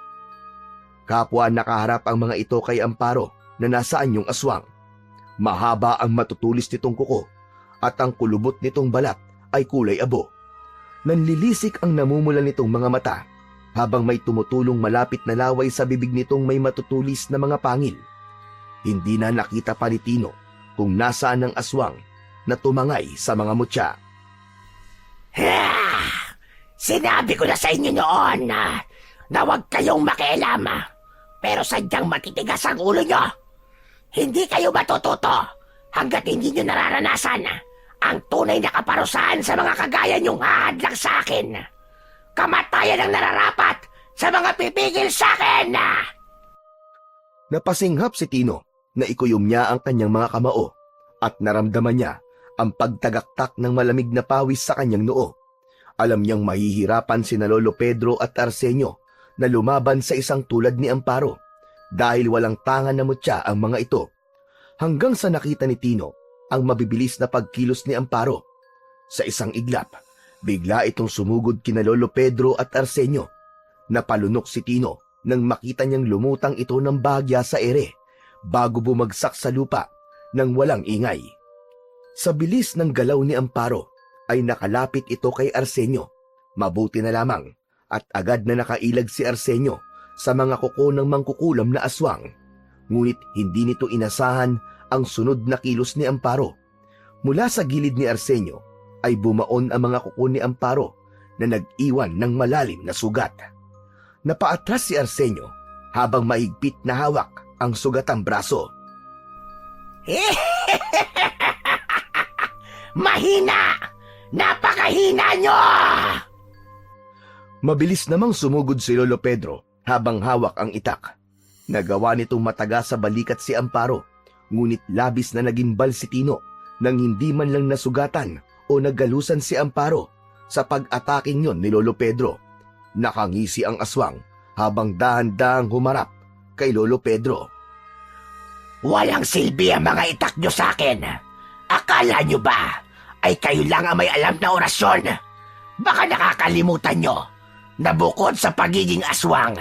Kapwa nakaharap ang mga ito kay Amparo na nasaan yung aswang. Mahaba ang matutulis nitong kuko at ang kulubot nitong balat ay kulay abo. Nanlilisik ang namumula nitong mga mata habang may tumutulong malapit na laway sa bibig nitong may matutulis na mga pangil. Hindi na nakita pa ni Tino kung nasaan ang aswang na tumangay sa mga mutya. Sinabi ko na sa inyo noon na huwag kayong makialam. Pero sadyang matitigas ang ulo nyo. Hindi kayo matututo hanggat hindi nyo nararanasan ang tunay na kaparusahan sa mga kagaya nyong hahadlang sa akin. Kamatayan ang nararapat sa mga pipigil sa akin. Napasinghap si Tino na ikuyom niya ang kanyang mga kamao at naramdaman niya ang pagtagaktak ng malamig na pawis sa kanyang noo. Alam niyang mahihirapan sina Lolo Pedro at Arsenio na lumaban sa isang tulad ni Amparo dahil walang tangan na mutya ang mga ito. Hanggang sa nakita ni Tino ang mabibilis na pagkilos ni Amparo. Sa isang iglap, bigla itong sumugod kina Lolo Pedro at Arsenio. Napalunok si Tino nang makita niyang lumutang ito ng bahagya sa ere bago bumagsak sa lupa nang walang ingay. Sa bilis ng galaw ni Amparo ay nakalapit ito kay Arsenio. Mabuti na lamang at agad na nakailag si Arsenio sa mga kuko ng mangkukulam na aswang. Ngunit hindi nito inasahan ang sunod na kilos ni Amparo. Mula sa gilid ni Arsenio ay bumaon ang mga kuko ni Amparo na nag-iwan ng malalim na sugat. Napaatras si Arsenio habang mahigpit na hawak ang sugatang braso. Mahina! Napakahina nyo! Mabilis namang sumugod si Lolo Pedro habang hawak ang itak. Nagawa nitong mataga sa balikat si Amparo, ngunit labis na nagimbal si Tino nang hindi man lang nasugatan o nagalusan si Amparo sa pag-ataking yon ni Lolo Pedro. Nakangisi ang aswang habang dahan-dahang humarap kay Lolo Pedro. Walang silbi ang mga itak nyo sa akin. Akala nyo ba ay kayo lang ang may alam na orasyon? Baka nakakalimutan nyo na bukod sa pagiging aswang,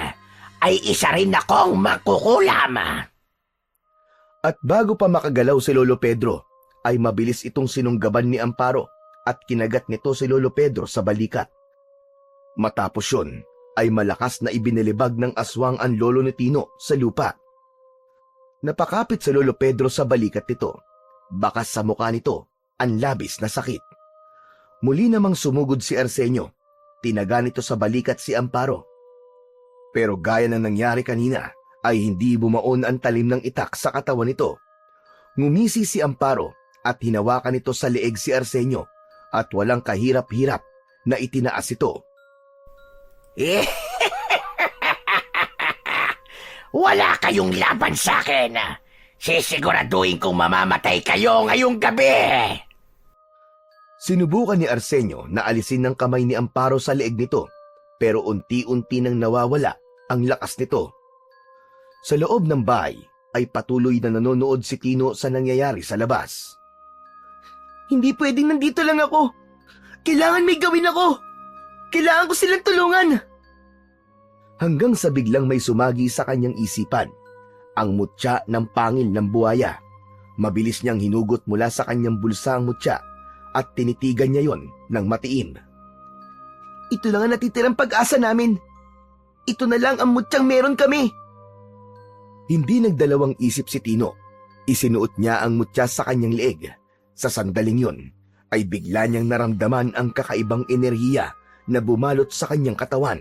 ay isa rin akong mangkukulam. At bago pa makagalaw si Lolo Pedro, ay mabilis itong sinunggaban ni Amparo at kinagat nito si Lolo Pedro sa balikat. Matapos yun, ay malakas na ibinilibag ng aswang ang lolo ni Tino sa lupa. Napakapit sa Lolo Pedro sa balikat nito. Bakas sa mukha nito ang labis na sakit. Muli namang sumugod si Arsenio. Tinaga nito sa balikat si Amparo. Pero gaya ng nangyari kanina, ay hindi bumaon ang talim ng itak sa katawan nito. Ngumisi si Amparo at hinawakan nito sa leeg si Arsenio at walang kahirap-hirap na itinaas ito. Wala kayong laban sa akin. Sisiguraduhin kong mamamatay kayo ngayong gabi! Sinubukan ni Arsenio na alisin ng kamay ni Amparo sa leeg nito, pero unti-unti nang nawawala ang lakas nito. Sa loob ng bahay ay patuloy na nanonood si Tino sa nangyayari sa labas. Hindi pwedeng nandito lang ako. Kailangan may gawin ako. Kailangan ko silang tulungan. Hanggang sa biglang may sumagi sa kanyang isipan, ang mutya ng pangil ng buhaya. Mabilis niyang hinugot mula sa kanyang bulsa ang mutya at tinitigan niya yon ng matiim. Ito lang ang natitirang pag-asa namin. Ito na lang ang mutyang meron kami. Hindi nagdalawang isip si Tino. Isinuot niya ang mutya sa kanyang leeg. Sa sandaling yon ay bigla niyang naramdaman ang kakaibang enerhiya na bumalot sa kanyang katawan.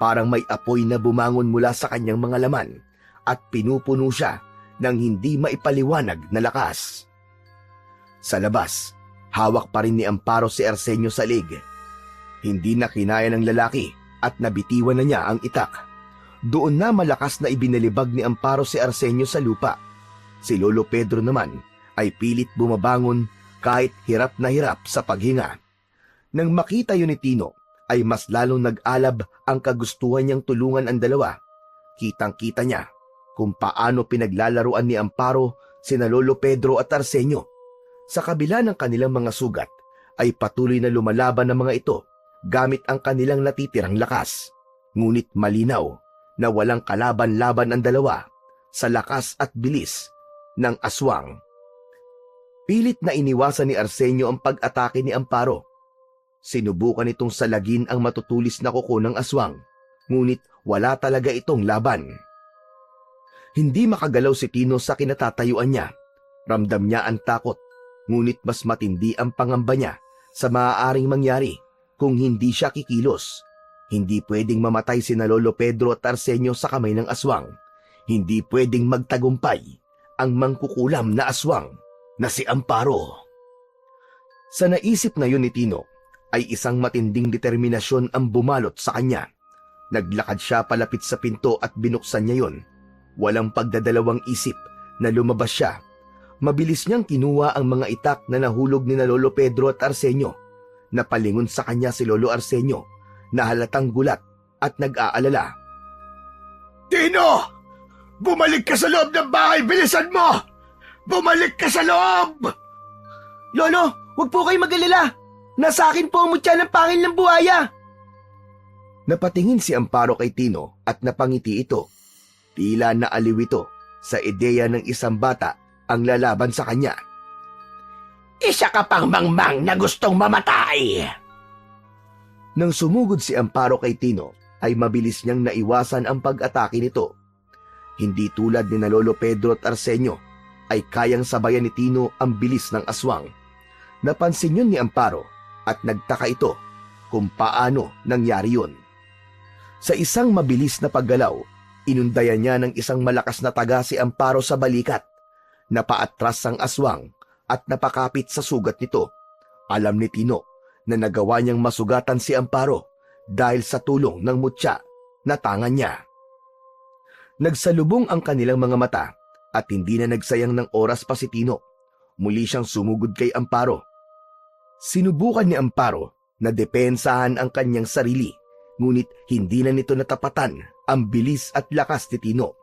Parang may apoy na bumangon mula sa kanyang mga laman at pinupuno siya ng hindi maipaliwanag na lakas. Sa labas, hawak pa rin ni Amparo si Arsenio sa leeg. Hindi na kinaya ng lalaki at nabitiwan na niya ang itak. Doon na malakas na ibinalibag ni Amparo si Arsenio sa lupa. Si Lolo Pedro naman ay pilit bumabangon kahit hirap na hirap sa paghinga. Nang makita yun ni Tino, ay mas lalong nag-alab ang kagustuhan niyang tulungan ang dalawa. Kitang-kita niya kung paano pinaglalaruan ni Amparo sina Lolo Pedro at Arsenio. Sa kabila ng kanilang mga sugat, ay patuloy na lumalaban ng mga ito gamit ang kanilang natitirang lakas. Ngunit malinaw na walang kalaban-laban ang dalawa sa lakas at bilis ng aswang. Pilit na iniwasan ni Arsenio ang pag-atake ni Amparo. Sinubukan itong salagin ang matutulis na kuko ng aswang, ngunit wala talaga itong laban. Hindi makagalaw si Tino sa kinatatayuan niya. Ramdam niya ang takot, ngunit mas matindi ang pangamba niya sa maaaring mangyari kung hindi siya kikilos. Hindi pwedeng mamatay sina Lolo Pedro at Arsenio sa kamay ng aswang. Hindi pwedeng magtagumpay ang mangkukulam na aswang na si Amparo. Sa naisip na yun ni Tino, ay isang matinding determinasyon ang bumalot sa kanya. Naglakad siya palapit sa pinto at binuksan niya yon. Walang pagdadalawang isip na lumabas siya. Mabilis niyang kinuha ang mga itak na nahulog ni na Lolo Pedro at Arsenio. Napalingon sa kanya si Lolo Arsenio na halatang gulat at nag-aalala. Tino! Bumalik ka sa loob ng bahay! Bilisan mo! Bumalik ka sa loob! Lolo, huwag po kayo mag-alala. Nasa akin po ang mutya ng pangil ng buhaya. Napatingin si Amparo kay Tino at napangiti ito. Tila naaliw ito sa ideya ng isang bata ang lalaban sa kanya. Isa ka pang mangmang na gustong mamatay! Nang sumugod si Amparo kay Tino, ay mabilis niyang naiwasan ang pag-atake nito. Hindi tulad ni na Lolo Pedro at Arsenio, ay kayang sabayan ni Tino ang bilis ng aswang. Napansin yun ni Amparo at nagtaka ito kung paano nangyari yun. Sa isang mabilis na paggalaw, inundayan niya ng isang malakas na taga si Amparo sa balikat. Napaatras ang aswang at napakapit sa sugat nito. Alam ni Tino na nagawa niyang masugatan si Amparo dahil sa tulong ng mutya na tangan niya. Nagsalubong ang kanilang mga mata at hindi na nagsayang ng oras pa si Tino. Muli siyang sumugod kay Amparo. Sinubukan ni Amparo na depensahan ang kanyang sarili, ngunit hindi na nito natapatan ang bilis at lakas ni Tino.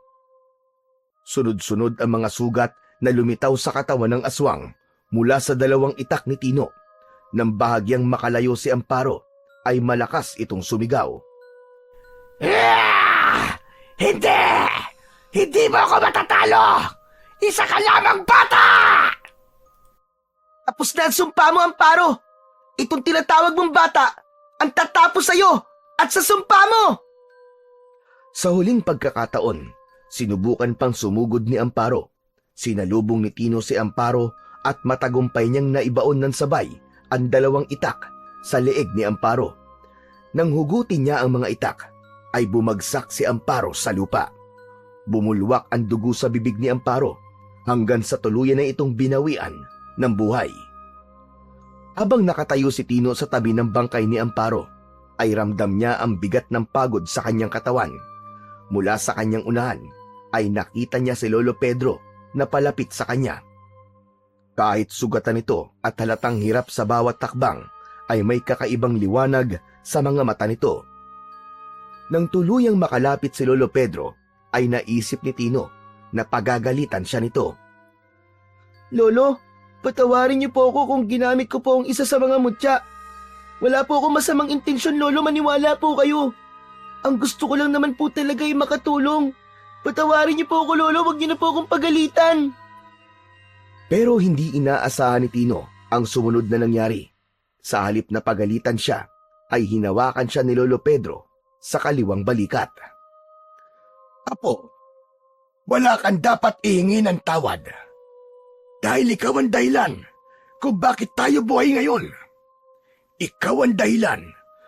Sunod-sunod ang mga sugat na lumitaw sa katawan ng aswang mula sa dalawang itak ni Tino. Nang bahagyang makalayo si Amparo, ay malakas itong sumigaw. Hindi! Hindi mo ako matatalo! Isa ka lamang bata! Tapos na ang sumpa mo, Amparo. Itong tinatawag mong bata ang tatapos sa'yo at sa sumpa mo. Sa huling pagkakataon, sinubukan pang sumugod ni Amparo. Sinalubong ni Tino si Amparo at matagumpay niyang naibaon ng sabay ang dalawang itak sa leeg ni Amparo. Nang hugutin niya ang mga itak, ay bumagsak si Amparo sa lupa. Bumulwak ang dugo sa bibig ni Amparo hanggang sa tuluyan na itong binawian ng buhay. Habang nakatayo si Tino sa tabi ng bangkay ni Amparo, ay ramdam niya ang bigat ng pagod sa kanyang katawan. Mula sa kanyang unahan ay nakita niya si Lolo Pedro na palapit sa kanya. Kahit sugatan ito at halatang hirap sa bawat takbang, ay may kakaibang liwanag sa mga mata nito. Nang tuluyang makalapit si Lolo Pedro, ay naisip ni Tino na pagagalitan siya nito. Lolo, patawarin niyo po ako kung ginamit ko po ang isa sa mga mutya. Wala po akong masamang intensyon, Lolo, maniwala po kayo. Ang gusto ko lang naman po talaga ay makatulong. Patawarin niyo po ako, Lolo, wag niyo na po akong pagalitan. Pero hindi inaasahan ni Tino ang sumunod na nangyari. Sa halip na pagalitan siya, ay hinawakan siya ni Lolo Pedro sa kaliwang balikat. Apo, wala kang dapat ihingi ng tawad. Dahil ikaw ang dahilan kung bakit tayo buhay ngayon. Ikaw ang dahilan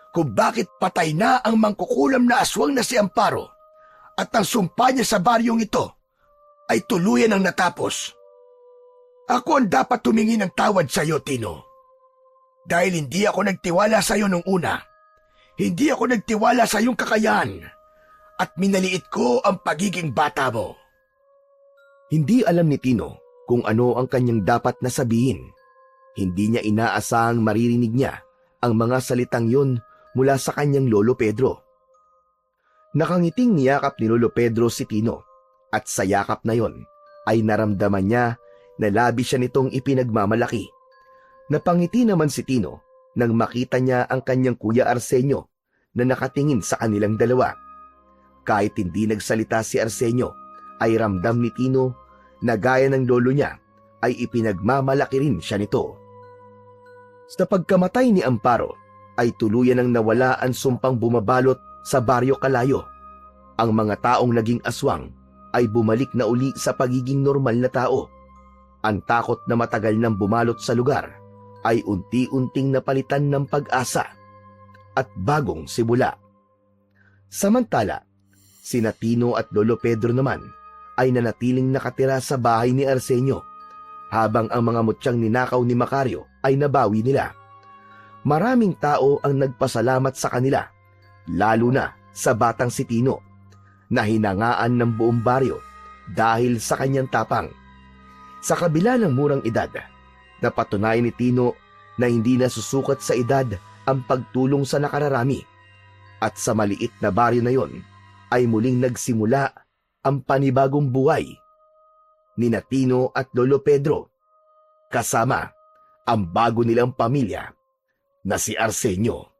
kung bakit patay na ang mangkukulam na aswang na si Amparo at ang sumpa niya sa baryong ito ay tuluyan ang natapos. Ako ang dapat tumingi ng tawad sa iyo, Tino. Dahil hindi ako nagtiwala sa iyo nung una. Hindi ako nagtiwala sa iyong kakayahan at minaliit ko ang pagiging bata mo. Hindi alam ni Tino kung ano ang kanyang dapat na sabihin. Hindi niya inaasahang maririnig niya ang mga salitang yun mula sa kanyang Lolo Pedro. Nakangiting niyakap ni Lolo Pedro si Tino at sa yakap na yon ay naramdaman niya na labis siya nitong ipinagmamalaki. Napangiti naman si Tino nang makita niya ang kanyang kuya Arsenio na nakatingin sa kanilang dalawa. Kahit hindi nagsalita si Arsenio, ay ramdam ni Tino na gaya ng lolo niya ay ipinagmamalaki rin siya nito. Sa pagkamatay ni Amparo, ay tuluyan ang nawala ang sumpang bumabalot sa Baryo Kalayo. Ang mga taong naging aswang ay bumalik na uli sa pagiging normal na tao. Ang takot na matagal nang bumalot sa lugar ay unti-unting napalitan ng pag-asa at bagong simula. Samantala, sina Tino at Lolo Pedro naman ay nanatiling nakatira sa bahay ni Arsenio, habang ang mga mutyang ninakaw ni Macario ay nabawi nila. Maraming tao ang nagpasalamat sa kanila, lalo na sa batang si Tino, na hinangaan ng buong baryo dahil sa kanyang tapang. Sa kabila ng murang edad, napatunayan ni Tino na hindi nasusukat sa edad ang pagtulong sa nakararami, at sa maliit na baryo na yon ay muling nagsimula ang panibagong buhay ni Tino at Lolo Pedro, kasama ang bago nilang pamilya na si Arsenio.